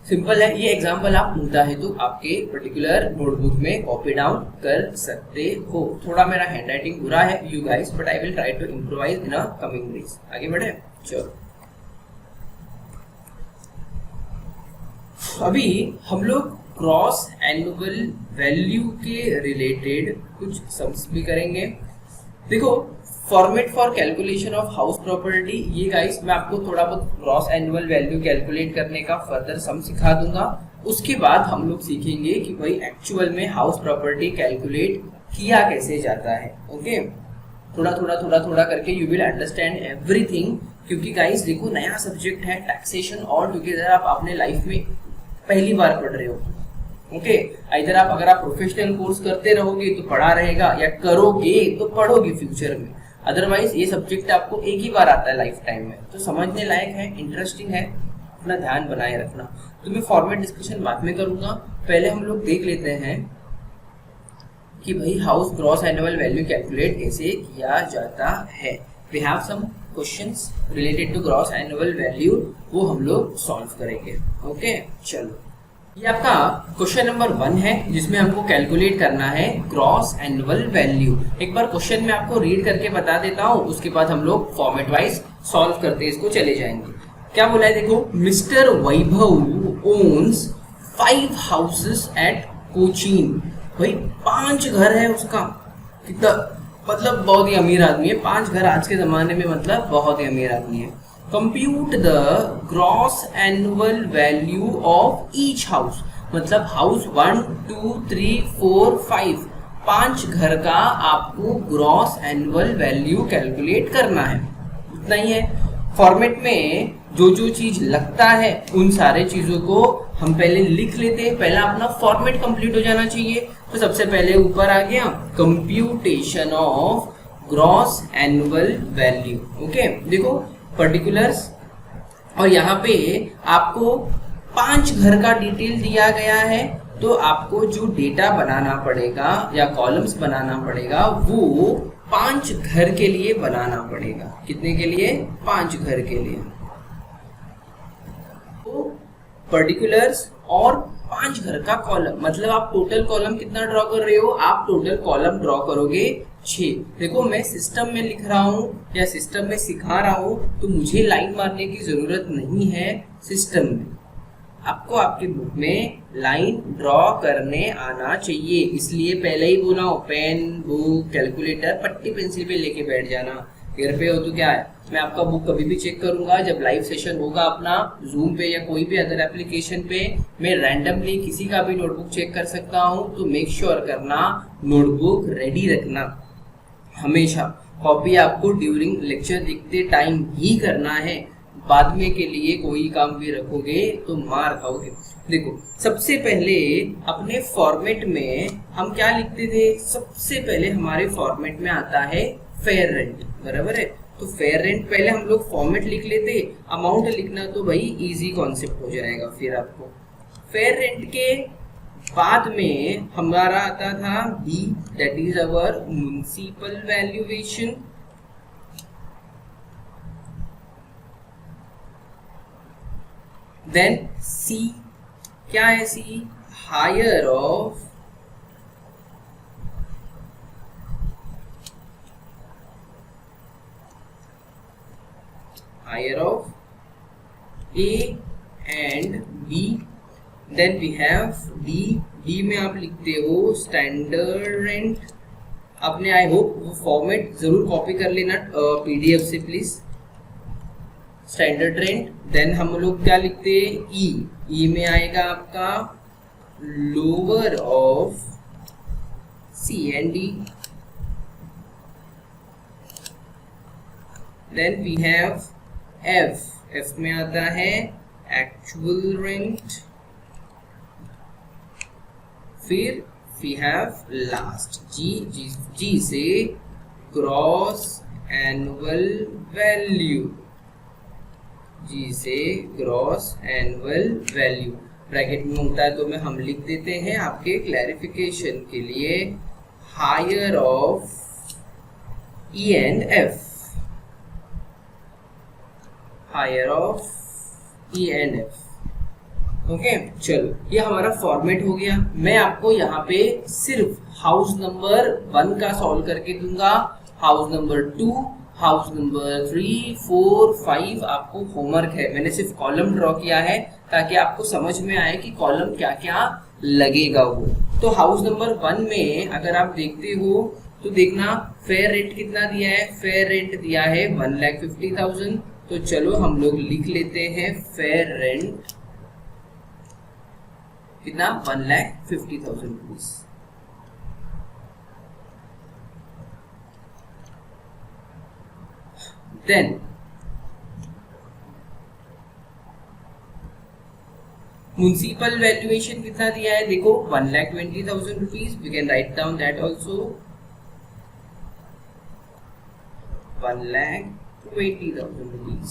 सिंपल है। ये एग्जांपल आप मिलता है तो आपके पर्टिकुलर नोटबुक में कॉपी डाउन कर सकते हो। थोड़ा मेरा हैंडराइटिंग बुरा है you guys, but I will try to improvise in a coming days. आगे बढ़े, चलो। अभी हम लोग क्रॉस एनुअल वैल्यू के रिलेटेड कुछ सम्स भी करेंगे। देखो, format for calculation of house property, ये गाइस मैं आपको थोड़ा बहुत क्रॉस एनुअल वैल्यू कैलकुलेट करने का फर्दर सम सिखा दूंगा। उसके बाद हम लोग सीखेंगे कि भाई एक्चुअल में हाउस प्रॉपर्टी कैलकुलेट किया कैसे जाता है। ओके, थोड़ा करके यू विल अंडरस्टैंड एवरीथिंग, क्योंकि गाइस देखो नया सब्जेक्ट है टैक्सेशन, ऑल टुगेदर आप अपने लाइफ में पहली बार पढ़ रहे हो। ओके, इधर आप अगर आप प्रोफेशनल कोर्स करते रहोगे तो पढ़ा रहेगा, या करोगे तो पढ़ोगे फ्यूचर में। अदरवाइज ये सब्जेक्ट आपको एक ही बार आता है लाइफ टाइम में, तो समझने लायक है, इंटरेस्टिंग है। अपना ध्यान बनाए रखना। तो मैं फॉर्मेट डिस्कशन बाद में करूंगा, पहले हम लोग देख लेते हैं कि भाई house gross annual value calculate कैसे किया जाता है। We have some questions related to gross annual value, वो हम लोग सॉल्व करेंगे। ओके चलो, ये आपका क्वेश्चन नंबर 1 है जिसमें हमको कैलकुलेट करना है ग्रॉस एनुअल वैल्यू। एक बार क्वेश्चन में आपको रीड करके बता देता हूँ, उसके बाद हम लोग फॉर्मेट वाइज सॉल्व करते इसको चले जाएंगे। क्या बोला है देखो, मिस्टर वैभव ओन्स 5 हाउसेस एट कोचीन। भाई 5 घर है उसका, कितना मतलब बहुत ही अमीर आदमी है। 5 घर आज के जमाने में मतलब बहुत ही अमीर आदमी है। Compute the gross annual value of each house, मतलब हाउस 1 2 3 4 5, 5 घर का आपको ग्रॉस एनुअल वैल्यू कैलकुलेट करना है। इतना ही है। फॉर्मेट में जो जो चीज लगता है उन सारे चीजों को हम पहले लिख लेते हैं, पहला अपना फॉर्मेट कंप्लीट हो जाना चाहिए। तो सबसे पहले ऊपर आ गया computation of gross annual value. Okay देखो पर्टिकुलर्स, और यहाँ पे आपको 5 घर का डिटेल दिया गया है, तो आपको जो डेटा बनाना पड़ेगा या कॉलम्स बनाना पड़ेगा वो 5 घर के लिए बनाना पड़ेगा। कितने के लिए? 5 घर के लिए। तो पर्टिकुलर्स और 5 घर का कॉलम, मतलब आप टोटल कॉलम कितना ड्रॉ कर रहे हो? आप टोटल कॉलम ड्रॉ करोगे 6। देखो मैं सिस्टम में लिख रहा हूँ या सिस्टम में सिखा रहा हूँ, तो मुझे लाइन मारने की जरूरत नहीं है। सिस्टम में आपको आपके बुक में लाइन ड्रॉ करने आना चाहिए, इसलिए पहले ही बोला हूँ पेन बुक कैलकुलेटर पट्टी पेंसिल पे लेके बैठ जाना। घर पे हो तो क्या है, मैं आपका बुक कभी भी चेक करूंगा जब लाइव सेशन होगा अपना जूम पे या कोई भी अदर एप्लीकेशन पे। मैं रैंडमली किसी का भी नोटबुक चेक कर सकता हूँ, तो मेक श्योर करना नोटबुक रेडी रखना हमेशा। कॉपी आपको ड्यूरिंग लेक्चर दिखते टाइम ही करना है, बाद में के लिए कोई काम भी रखोगे तो मार खाओगे। देखो सबसे पहले अपने फॉर्मेट में हम क्या लिखते थे? सबसे पहले हमारे फॉर्मेट में आता है फेयर रेंट, बराबर है। तो फेयर रेंट पहले हम लोग फॉर्मेट लिख लेते, अमाउंट लिखना तो भाई इजी कॉन्सेप्ट हो जाएगा फिर आपको। फेयर रेंट के बाद में हमारा आता था B, that is our municipal valuation. Then C, क्या है C? Higher of A and B. Then we have D. D में आप लिखते हो स्टैंडर्ड रेंट। आपने आई होप वो फॉर्मेट जरूर कॉपी कर लेना PDF से प्लीज। Standard rent. देन हम लोग क्या लिखते हैं? E. E में आएगा आपका lower of C and D. Then we have F. F में आता है एक्चुअल रेंट। फिर we have last G. G से ग्रॉस एनुअल वैल्यू। G से ग्रॉस एनुअल वैल्यू ब्रैकेट में होता है तो में हम लिख देते हैं आपके क्लैरिफिकेशन के लिए higher of E and F। Higher of E and F। Okay चलो ये हमारा फॉर्मेट हो गया। मैं आपको यहाँ पे सिर्फ हाउस नंबर 1 का सॉल्व करके दूंगा, हाउस नंबर 2, हाउस नंबर 3, 4, 5 आपको होमवर्क है। मैंने सिर्फ कॉलम ड्रॉ किया है ताकि आपको समझ में आए कि कॉलम क्या क्या लगेगा वो। तो हाउस नंबर 1 में अगर आप देखते हो तो देखना फेयर रेंट कितना दिया है? फेयर रेंट दिया है 1,50,000। तो चलो हम लोग लिख लेते हैं फेयर रेंट कितना? 1,50,000 रुपीज। देन म्युनिसिपल वैल्यूएशन कितना दिया है? देखो 1,20,000 rupees. We can write down that also 1,20,000 rupees.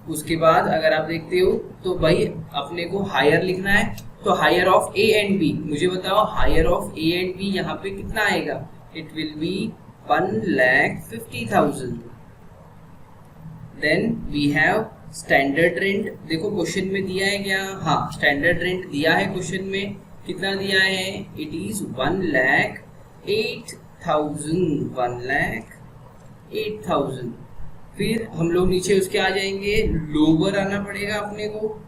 उसके बाद अगर आप देखते हो तो भाई अपने को हायर लिखना है, तो higher of A and B, मुझे बताओ higher of A and B यहाँ पे कितना आएगा, it will be 1,50,000। Then we have standard rent, देखो क्वेश्चन में दिया है क्या, हाँ स्टैंडर्ड रेंट दिया है क्वेश्चन में, कितना दिया है, इट इज 1,08,000, 1,08,000। फिर हम लोग नीचे उसके आ जाएंगे, लोअर आना पड़ेगा अपने को,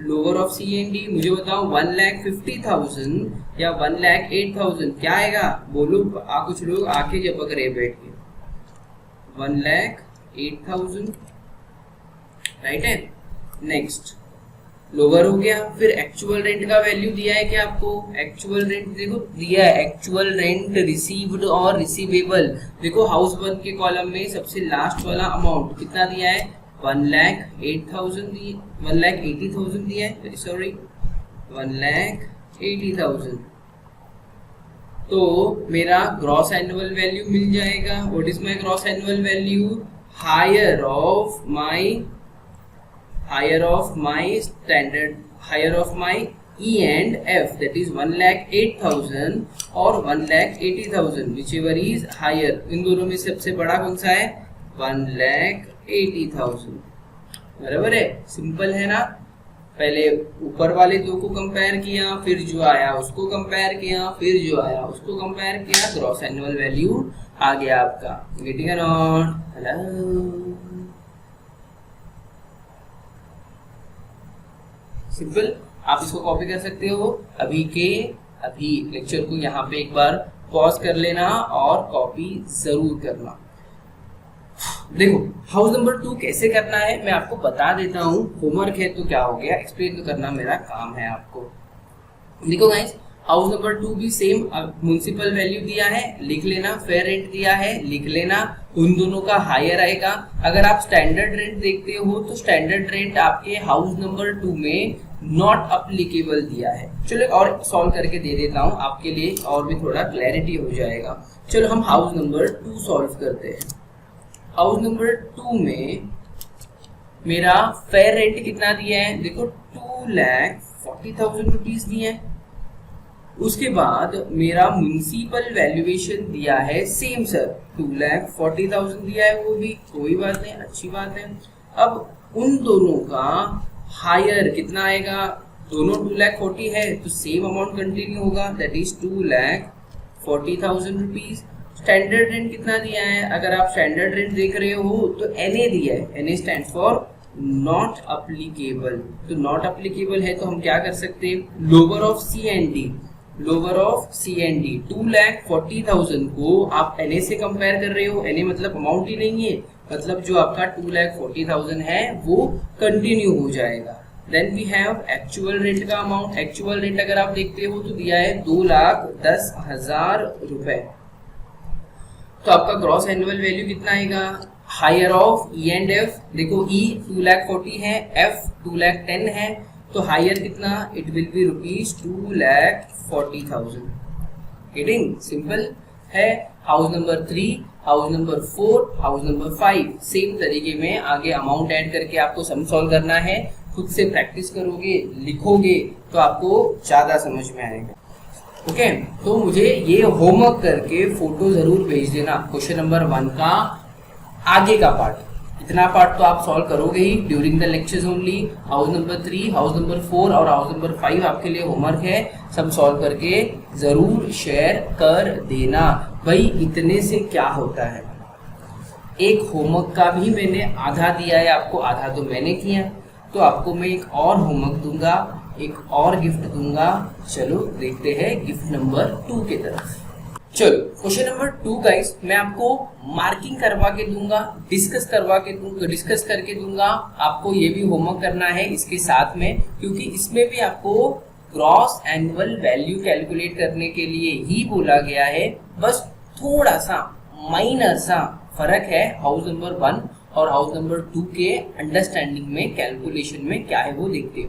lower of C and D, मुझे बताओ 1,50,000 या 1,08,000 क्या आएगा, बोलो कुछ लोग आके झपक रहे बैठ के, 1,08,000, राइट है। नेक्स्ट लोअर हो गया, फिर एक्चुअल रेंट का वैल्यू दिया है क्या आपको, एक्चुअल रेंट देखो दिया है, एक्चुअल रेंट रिसीव्ड और रिसीवेबल, देखो हाउस वन के कॉलम में सबसे लास्ट वाला अमाउंट कितना दिया है, 1,80,000 दिया है, सॉरी 1,80,000। तो मेरा ग्रॉस एनुअल वैल्यू मिल जाएगा, what is my gross annual value, higher of my standard, higher of my E and F, that is 1,08,000 और 1,80,000, whichever is higher, इन दोनों में सबसे बड़ा कौन सा है, 1,80,000, बराबर है, सिंपल है ना। पहले ऊपर वाले दो को कंपेयर किया, फिर जो आया उसको कंपेयर किया, फिर जो आया उसको कंपेयर किया, ग्रॉस एनुअल वैल्यू आ गया आपका, getting it not, hello, simple. आप इसको कॉपी कर सकते हो, अभी लेक्चर को यहाँ पे एक बार पॉज कर लेना और कॉपी जरूर करना। देखो हाउस नंबर 2 कैसे करना है मैं आपको बता देता हूँ, होमवर्क है तो क्या हो गया, एक्सप्लेन तो करना मेरा काम है आपको। देखो गाइस, हाउस नंबर 2 भी सेम, म्युनिसिपल वैल्यू दिया है लिख लेना, फेयर रेंट दिया है लिख लेना, उन दोनों का हायर आएगा। अगर आप स्टैंडर्ड रेंट देखते हो तो स्टैंडर्ड रेंट आपके हाउस नंबर 2 में नॉट अप्लीकेबल दिया है। चलो और सॉल्व करके दे देता हूँ आपके लिए, और भी थोड़ा क्लैरिटी हो जाएगा। चलो हम हाउस नंबर 2 सॉल्व करते हैं। हाउस नंबर 2 में मेरा फेयर रेंट कितना दिया है, देखो 2,40,000 रुपीज दिए हैं। उसके बाद मेरा म्युनिसिपल वैल्यूएशन दिया है सेम सर, 2,40,000 दिया है, वो भी कोई बात नहीं, अच्छी बात है। अब उन दोनों का हायर कितना आएगा, दोनों 2,40,000 है तो सेम अमाउंट कंटिन्यू होगा, that is 2,40,000 rupees. Standard rent कितना दिया है, अगर आप स्टैंडर्ड रेंट देख रहे हो तो NA दिया है, NA stand for not applicable, तो नॉट अप्लीकेबल है तो हम क्या कर सकते हैं, lower of C and D, lower of C and D 2,40,000 को आप NA से कंपेयर कर रहे हो, NA मतलब अमाउंट ही नहीं है, मतलब जो आपका 2,40,000 है वो कंटिन्यू हो जाएगा। Then we have actual rent का अमाउंट, एक्चुअल रेंट अगर आप देखते हो तो दिया है 2,10,000 रुपए, तो आपका ग्रॉस एनुअल वैल्यू कितना आएगा, higher of E and F, देखो E 2,40,000 है, F 2,10,000 है, तो हायर कितना, it will be rupees 2,40,000। Getting simple है। House number 3, house number 4, house number 5 same तरीके में आगे अमाउंट ऐड करके आपको सम सॉल्व करना है, खुद से प्रैक्टिस करोगे लिखोगे तो आपको ज्यादा समझ में आएगा। ओके, तो मुझे ये होमवर्क करके फोटो जरूर भेज देना, क्वेश्चन नंबर 1 का आगे का पार्ट, इतना पार्ट तो आप सॉल्व करोगे ही during the lectures only. House number 3, house number 4 और हाउस नंबर 5 आपके लिए होमवर्क है, सब सॉल्व करके जरूर शेयर कर देना। भाई इतने से क्या होता है, एक होमवर्क का भी मैंने आधा दिया है आपको, आधा तो मैंने किया, तो आपको मैं एक और होमवर्क दूंगा, एक और गिफ्ट दूंगा। चलो देखते हैं गिफ्ट नंबर 2 की तरफ। चलो क्वेश्चन नंबर 2 गाइस, मैं आपको मार्किंग करवा के दूंगा, डिस्कस करके दूंगा। आपको ये भी होमवर्क करना है इसके साथ में, क्योंकि इसमें भी आपको ग्रॉस एनुअल वैल्यू कैलकुलेट करने के लिए ही बोला गया है, बस थोड़ा सा माइनर सा फर्क है हाउस नंबर 1 और हाउस नंबर 2 के अंडरस्टैंडिंग में, कैलकुलेशन में क्या है वो देखते हो।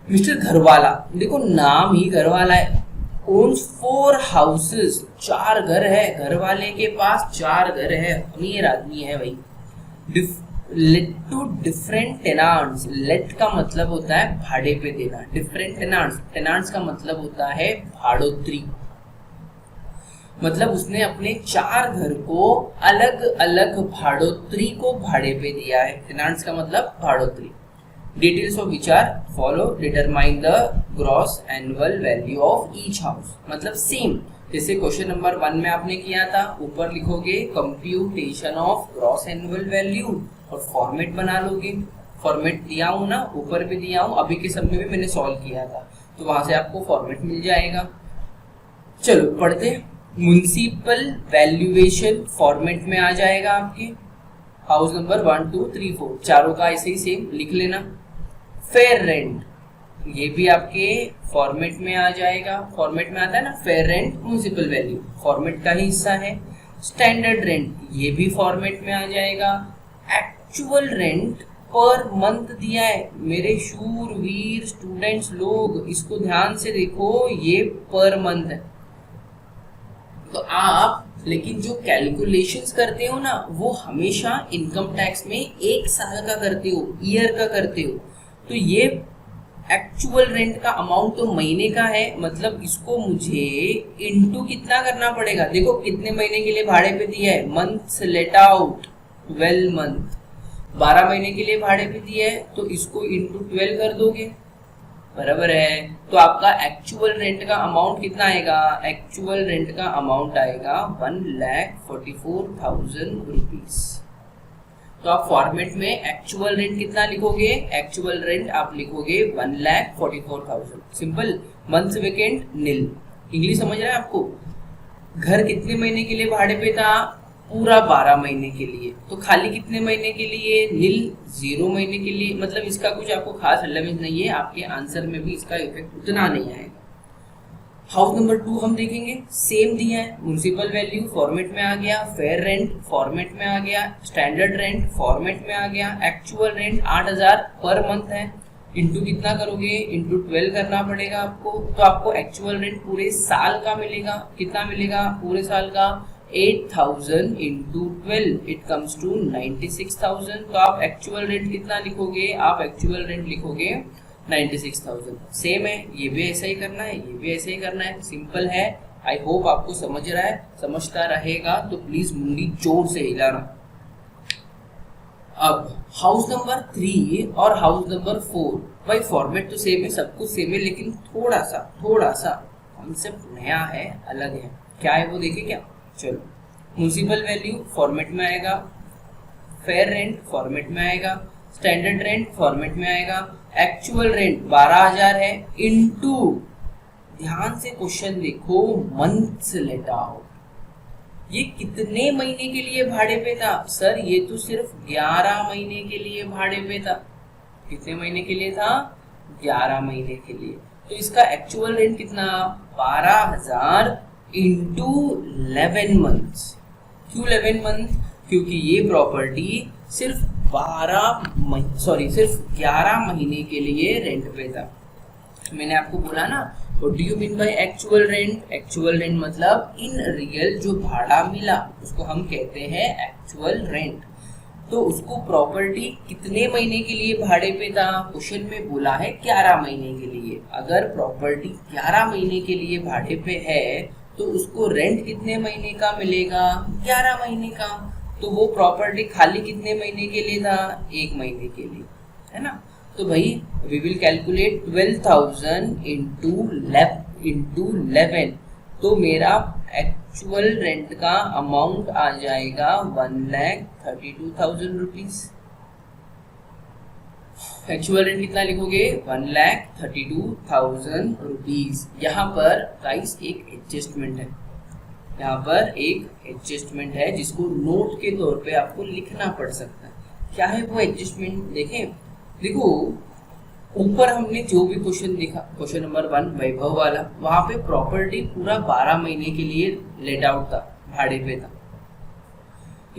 मिस्टर घरवाला, देखो नाम ही घरवाला है, owns 4 houses, 4 घर है, घर वाले के पास 4 घर है, अमीर आदमी है भाई। लेट टू डिफरेंट टेनांट्स, लेट का मतलब होता है भाड़े पे देना, डिफरेंट टेनांट्स, टेनांट्स का मतलब होता है भाड़ोत्री, मतलब उसने अपने 4 घर को अलग अलग भाड़ोत्री को भाड़े पे दिया है, टेनांट्स का मतलब भाड़ोत्री। Details of which are follow, determine the gross annual value of each house, मतलब सेम जैसे क्वेश्चन नंबर 1 में आपने किया था, ऊपर लिखोगे computation of gross annual value और फॉर्मेट बना लोगे, फॉर्मेट दिया हूं ना, ऊपर भी दिया हूं, अभी के सब में भी मैंने सॉल्व किया था, तो वहां से आपको फॉर्मेट मिल जाएगा। चलो पढ़ते, म्युनिसिपल वैल्यूएशन फॉर्मेट में आ जाएगा आपके, हाउस नंबर 1 2 3 4 चारों का ऐसे ही सेम लिख लेना। फेयर रेंट ये भी आपके फॉर्मेट में आ जाएगा, फॉर्मेट में आता है ना, fair rent municipal value format का ही हिस्सा है। स्टैंडर्ड रेंट ये भी फॉर्मेट में आ जाएगा। एक्चुअल रेंट पर मंथ दिया है, मेरे शूरवीर स्टूडेंट्स लोग इसको ध्यान से देखो, ये पर मंथ है, तो आप लेकिन जो कैलकुलेशंस करते हो ना वो हमेशा इनकम टैक्स में 1 साल का करते हो, ईयर का करते हो, तो ये एक्चुअल रेंट का अमाउंट तो महीने का है, मतलब इसको मुझे इनटू कितना करना पड़ेगा, देखो कितने महीने के लिए भाड़े पे दिया है, मंथ्स लेट आउट 12 मंथ, 12 महीने के लिए भाड़े पे दिया है, तो इसको इनटू 12 कर दोगे, बराबर है। तो आपका एक्चुअल रेंट का अमाउंट कितना आएगा, एक्चुअल रेंट का अमाउंट आएगा 1,44,000 रुपीज। तो आप फॉर्मेट में एक्चुअल रेंट कितना लिखोगे, एक्चुअल रेंट आप लिखोगे 1,44,000, सिंपल। मंथ वेकेंट नील, इंग्लिश समझ रहे हैं आपको। घर कितने महीने के लिए भाड़े पे था, पूरा 12 महीने के लिए, तो खाली कितने महीने के लिए, नील 0 महीने के लिए, मतलब इसका कुछ आपको खास रिलेवेंस नहीं है, आपके आंसर में भी इसका इफेक्ट उतना नहीं आएगा। हाउस नंबर 2 हम देखेंगे, सेम दिया है, म्युनिसिपल वैल्यू फॉर्मेट में आ गया, फेयर रेंट फॉर्मेट में आ गया, स्टैंडर्ड रेंट फॉर्मेट में आ गया, एक्चुअल रेंट 8,000 पर मंथ है, इंटू कितना करोगे, इंटू 12 करना पड़ेगा आपको, तो आपको एक्चुअल रेंट पूरे साल का मिलेगा, कितना मिलेगा पूरे साल का, 8,000 इंटू 12 इट कम्स टू 96,000। तो आप एक्चुअल रेंट कितना लिखोगे, आप एक्चुअल रेंट लिखोगे 96,000। सेम है, ये भी ऐसा ही करना है, ये भी ऐसे ही करना है, सिंपल है। आई होप आपको समझ रहा है, समझता रहेगा तो प्लीज मुंडी जोर से हिलाना। अब हाउस नंबर 3 और हाउस नंबर 4, भाई फॉर्मेट तो सेम है, सब कुछ सेम है, लेकिन थोड़ा सा कॉन्सेप्ट नया है, अलग है, क्या है वो देखे क्या। चलो, म्युनिसिपल वैल्यू फॉर्मेट में आएगा, फेयर रेंट फॉर्मेट में आएगा, स्टैंडर्ड रेंट फॉर्मेट में आएगा, एक्चुअल रेंट 12,000 है, इनटू ध्यान से क्वेश्चन देखो, मंथ्स लेट आउट। ये कितने महीने के लिए भाड़े पे था सर, ये तो सिर्फ 11 महीने के लिए भाड़े पे था। कितने महीने के लिए था, 11 महीने के लिए। तो इसका एक्चुअल रेंट कितना, 12,000 इंटू 11 मंथ्स। क्यों 11 मंथ, क्योंकि ये प्रॉपर्टी सिर्फ 11 महीने के लिए रेंट पे था। मैंने आपको बोला ना, what do you mean by actual rent, actual rent मतलब इन रियल जो भाड़ा मिला उसको हम कहते हैं एक्चुअल रेंट। तो उसको प्रॉपर्टी कितने महीने के लिए भाड़े पे था, क्वेश्चन में बोला है 11 महीने के लिए। अगर प्रॉपर्टी 11 महीने के लिए भाड़े पे है तो उसको रेंट कितने महीने का मिलेगा, 11 महीने का। तो वो प्रॉपर्टी खाली कितने महीने के लिए था, 1 महीने के लिए, है ना। तो भाई वी विल कैलकुलेट 12,000 इंटू 11, तो मेरा एक्चुअल रेंट का अमाउंट आ जाएगा 1,32,000 रुपीज। एक्चुअल रेंट कितना लिखोगे, 1,32,000 रुपीज। यहाँ पर गाइस एक एडजस्टमेंट है, यहाँ पर एक एडजस्टमेंट है जिसको नोट के तौर पे आपको लिखना पड़ सकता है। क्या है वो एडजस्टमेंट, देखें, देखो ऊपर हमने जो भी क्वेश्चन देखा, क्वेश्चन नंबर 1 वैभव वाला, वहां पे प्रॉपर्टी पूरा 12 महीने के लिए लेट आउट था, भाड़े पे था।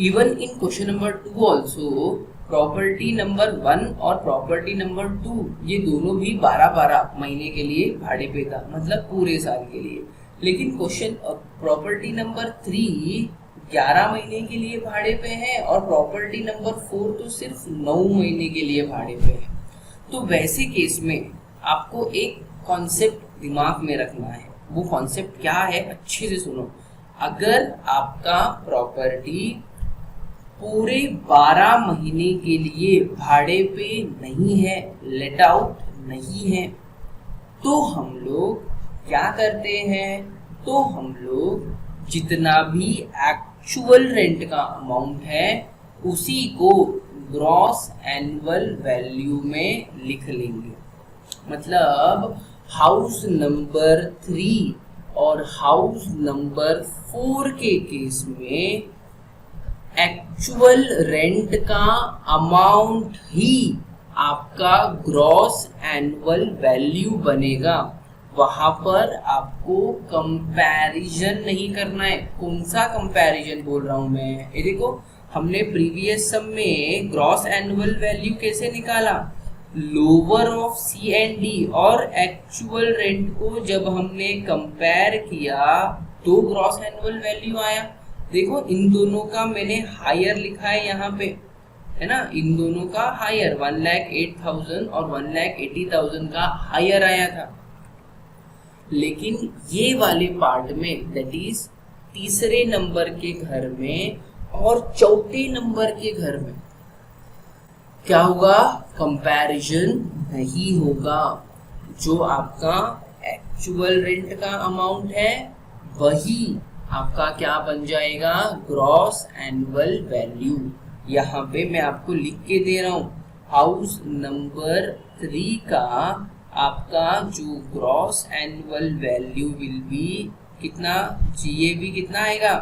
Even in question number 2 also property number 1 और प्रॉपर्टी नंबर 2 ये दोनों भी 12-12 महीने के लिए भाड़े पे था, मतलब पूरे साल के लिए। लेकिन क्वेश्चन प्रॉपर्टी नंबर 3 11 महीने के लिए भाड़े पे है और प्रॉपर्टी नंबर 4 तो सिर्फ 9 महीने के लिए भाड़े पे है। तो वैसे केस में आपको एक कॉन्सेप्ट दिमाग में रखना है। वो कॉन्सेप्ट क्या है, अच्छे से सुनो। अगर आपका प्रॉपर्टी पूरे 12 महीने के लिए भाड़े पे नहीं है, लेट आउट नहीं है, तो हम लोग क्या करते हैं, तो हम लोग जितना भी एक्चुअल रेंट का अमाउंट है उसी को ग्रॉस एनुअल वैल्यू में लिख लेंगे। मतलब हाउस नंबर 3 और हाउस नंबर 4 के केस में एक्चुअल रेंट का अमाउंट ही आपका ग्रॉस एनुअल वैल्यू बनेगा। वहां पर आपको कंपैरिजन नहीं करना है। कौन सा कंपैरिजन बोल रहा हूं मैं, ये देखो, हमने प्रीवियस सम में ग्रॉस एनुअल वैल्यू कैसे निकाला, lower of C and D और एक्चुअल रेंट को जब हमने कंपेयर किया तो ग्रॉस एनुअल वैल्यू आया। देखो इन दोनों का मैंने हायर लिखा है यहाँ पे, है ना, इन दोनों का हायर 1,08,000 और 1,80,000 का हायर आया था। लेकिन ये वाले पार्ट में, दैट इज तीसरे नंबर के घर में और चौथे नंबर के घर में क्या होगा, कंपैरिजन नहीं होगा। जो आपका एक्चुअल रेंट का अमाउंट है वही आपका क्या बन जाएगा, ग्रॉस एनुअल वैल्यू। यहाँ पे मैं आपको लिख के दे रहा हूँ, हाउस नंबर 3 का आपका जो gross annual value will be कितना, GAV कितना आएगा,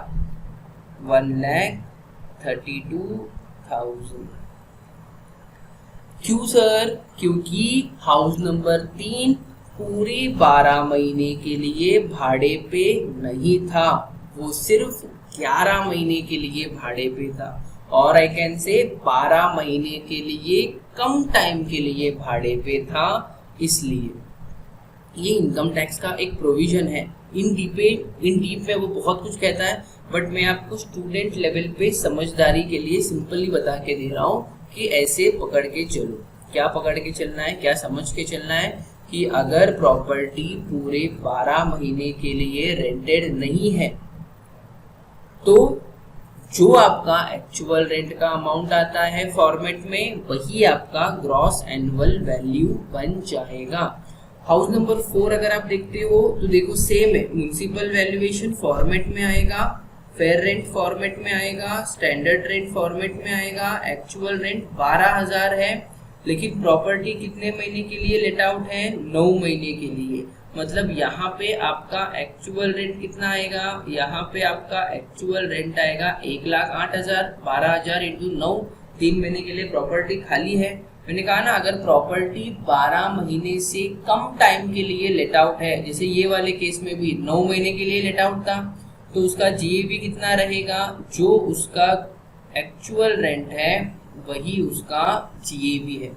1,32,000। क्यों सर, क्योंकि हाउस नंबर 3 पूरे 12 महीने के लिए भाड़े पे नहीं था, वो सिर्फ 11 महीने के लिए भाड़े पे था। और आई कैन से 12 महीने के लिए कम टाइम के लिए भाड़े पे था। इसलिए ये इनकम टैक्स का एक प्रोविजन है। इन डीप में वो बहुत कुछ कहता है, बट मैं आपको स्टूडेंट लेवल पे समझदारी के लिए सिंपली बता के दे रहा हूँ कि ऐसे पकड़ के चलो। क्या पकड़ के चलना है, क्या समझ के चलना है कि अगर प्रॉपर्टी पूरे 12 महीने के लिए रेंटेड नहीं है तो जो आपका एक्चुअल रेंट का अमाउंट आता है फॉर्मेट में वही आपका ग्रॉस एनुअल वैल्यू बन जाएगा। हाउस नंबर 4 अगर आप देखते हो तो देखो सेम है, म्युनिसिपल वैल्यूएशन फॉर्मेट में आएगा, फेयर रेंट फॉर्मेट में आएगा, स्टैंडर्ड रेंट फॉर्मेट में आएगा। एक्चुअल रेंट 12,000 है, लेकिन प्रॉपर्टी कितने महीने के लिए लेट आउट है, 9 महीने के लिए। मतलब यहाँ पे आपका एक्चुअल रेंट कितना आएगा, यहाँ पे आपका एक्चुअल रेंट आएगा 1,08,000, 12,000 इंटू 9, 3 महीने के लिए प्रॉपर्टी खाली है। मैंने कहा ना, अगर प्रॉपर्टी 12 महीने से कम टाइम के लिए लेट आउट है, जैसे ये वाले केस में भी 9 महीने के लिए लेट आउट था, तो उसका GAV कितना रहेगा, जो उसका एक्चुअल रेंट है वही उसका GAV है।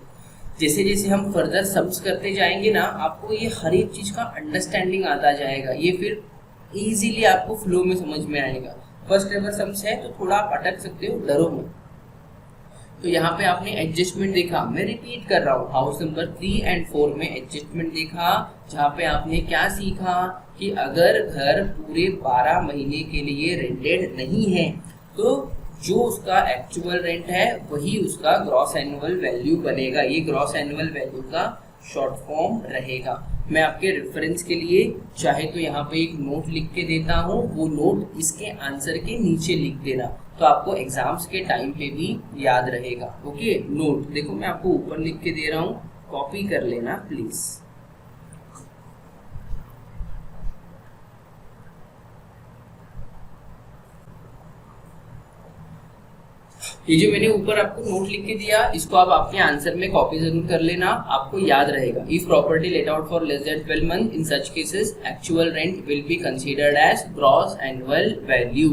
जैसे जैसे हम फर्दर सम्स करते जाएंगे ना, आपको ये हर एक चीज का अंडरस्टैंडिंग आता जाएगा, ये फिर इजीली आपको फ्लो में समझ में आएगा। फर्स्ट एवर सम्स है तो थोड़ा आप अटक सकते हो, डरो मत। तो यहाँ पे आपने एडजस्टमेंट देखा, मैं रिपीट कर रहा हूँ, हाउस नंबर 3 एंड 4 में एडजस्टमेंट देखा, जहाँ पे आपने क्या सीखा कि अगर घर पूरे 12 महीने के लिए रेंटेड नहीं है तो जो उसका एक्चुअल रेंट है वही उसका ग्रॉस एनुअल वैल्यू बनेगा। ये ग्रॉस एनुअल वैल्यू का शॉर्ट फॉर्म रहेगा। मैं आपके रेफरेंस के लिए चाहे तो यहाँ पे एक नोट लिख के देता हूँ, वो नोट इसके आंसर के नीचे लिख देना, तो आपको एग्जाम्स के टाइम पे भी याद रहेगा। ओके, नोट देखो मैं आपको ऊपर लिख के दे रहा हूँ, कॉपी कर लेना प्लीज। ये जो मैंने ऊपर आपको नोट लिख के दिया, इसको आप आपके आंसर में कॉपी जरूर कर लेना, आपको याद रहेगा। If property let out for less than 12 month, in such cases actual rent will be considered as gross annual value.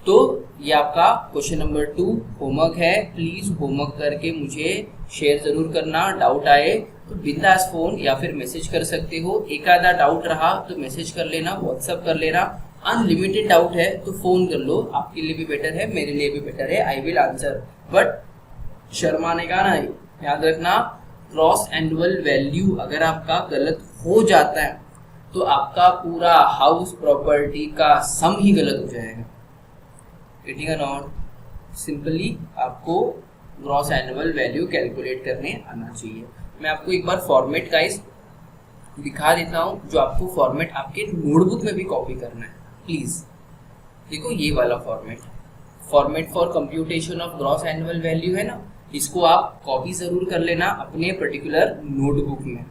तो ये आपका क्वेश्चन नंबर 2 होमवर्क है। प्लीज होमवर्क करके मुझे शेयर जरूर करना। डाउट आए तो बिंदास फोन या फिर मैसेज कर सकते हो। एक आधा डाउट रहा तो मैसेज कर लेना, व्हाट्सएप कर लेना। अनलिमिटेड डाउट है तो फोन कर लो, आपके लिए भी बेटर है, मेरे लिए भी बेटर है, आई विल आंसर। बट शर्माने का नहीं, याद रखना क्रॉस एनुअल वैल्यू अगर आपका गलत हो जाता है तो आपका पूरा हाउस प्रॉपर्टी का सम ही गलत हो जाएगा। Getting a not? सिंपली आपको ग्रॉस एनुअल वैल्यू कैलकुलेट करने आना चाहिए। मैं आपको एक बार फॉर्मेट गाइस दिखा देता हूँ, जो आपको फॉर्मेट आपके नोटबुक में भी कॉपी करना है। प्लीज देखो ये वाला format for computation of gross annual value है ना, इसको आप कॉपी जरूर कर लेना अपने पर्टिकुलर नोटबुक में।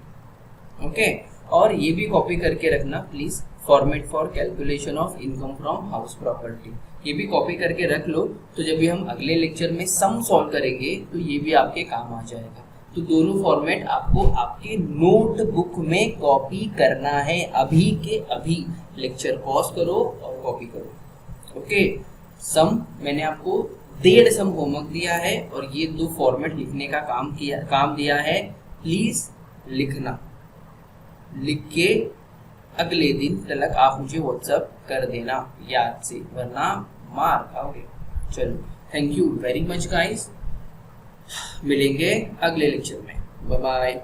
ओके, और ये भी कॉपी करके रखना please, format for calculation of income from house property, ये भी कॉपी करके रख लो। तो जब भी हम अगले लेक्चर में सम सॉल्व करेंगे तो ये भी आपके काम आ जाएगा। तो दोनों फॉर्मेट आपको आपके नोटबुक में कॉपी करना है, अभी के अभी। लेक्चर पॉज करो और कॉपी करो। ओके, सम मैंने आपको 1.5 सम होमवर्क दिया है और ये 2 फॉर्मेट लिखने का काम दिया है। प्लीज लिखना, लिख के अगले दिन तक आप मुझे व्हाट्सएप कर देना याद से, वरना मार खाओगे। चलो, thank you very much guys, मिलेंगे अगले लेक्चर में। Bye bye.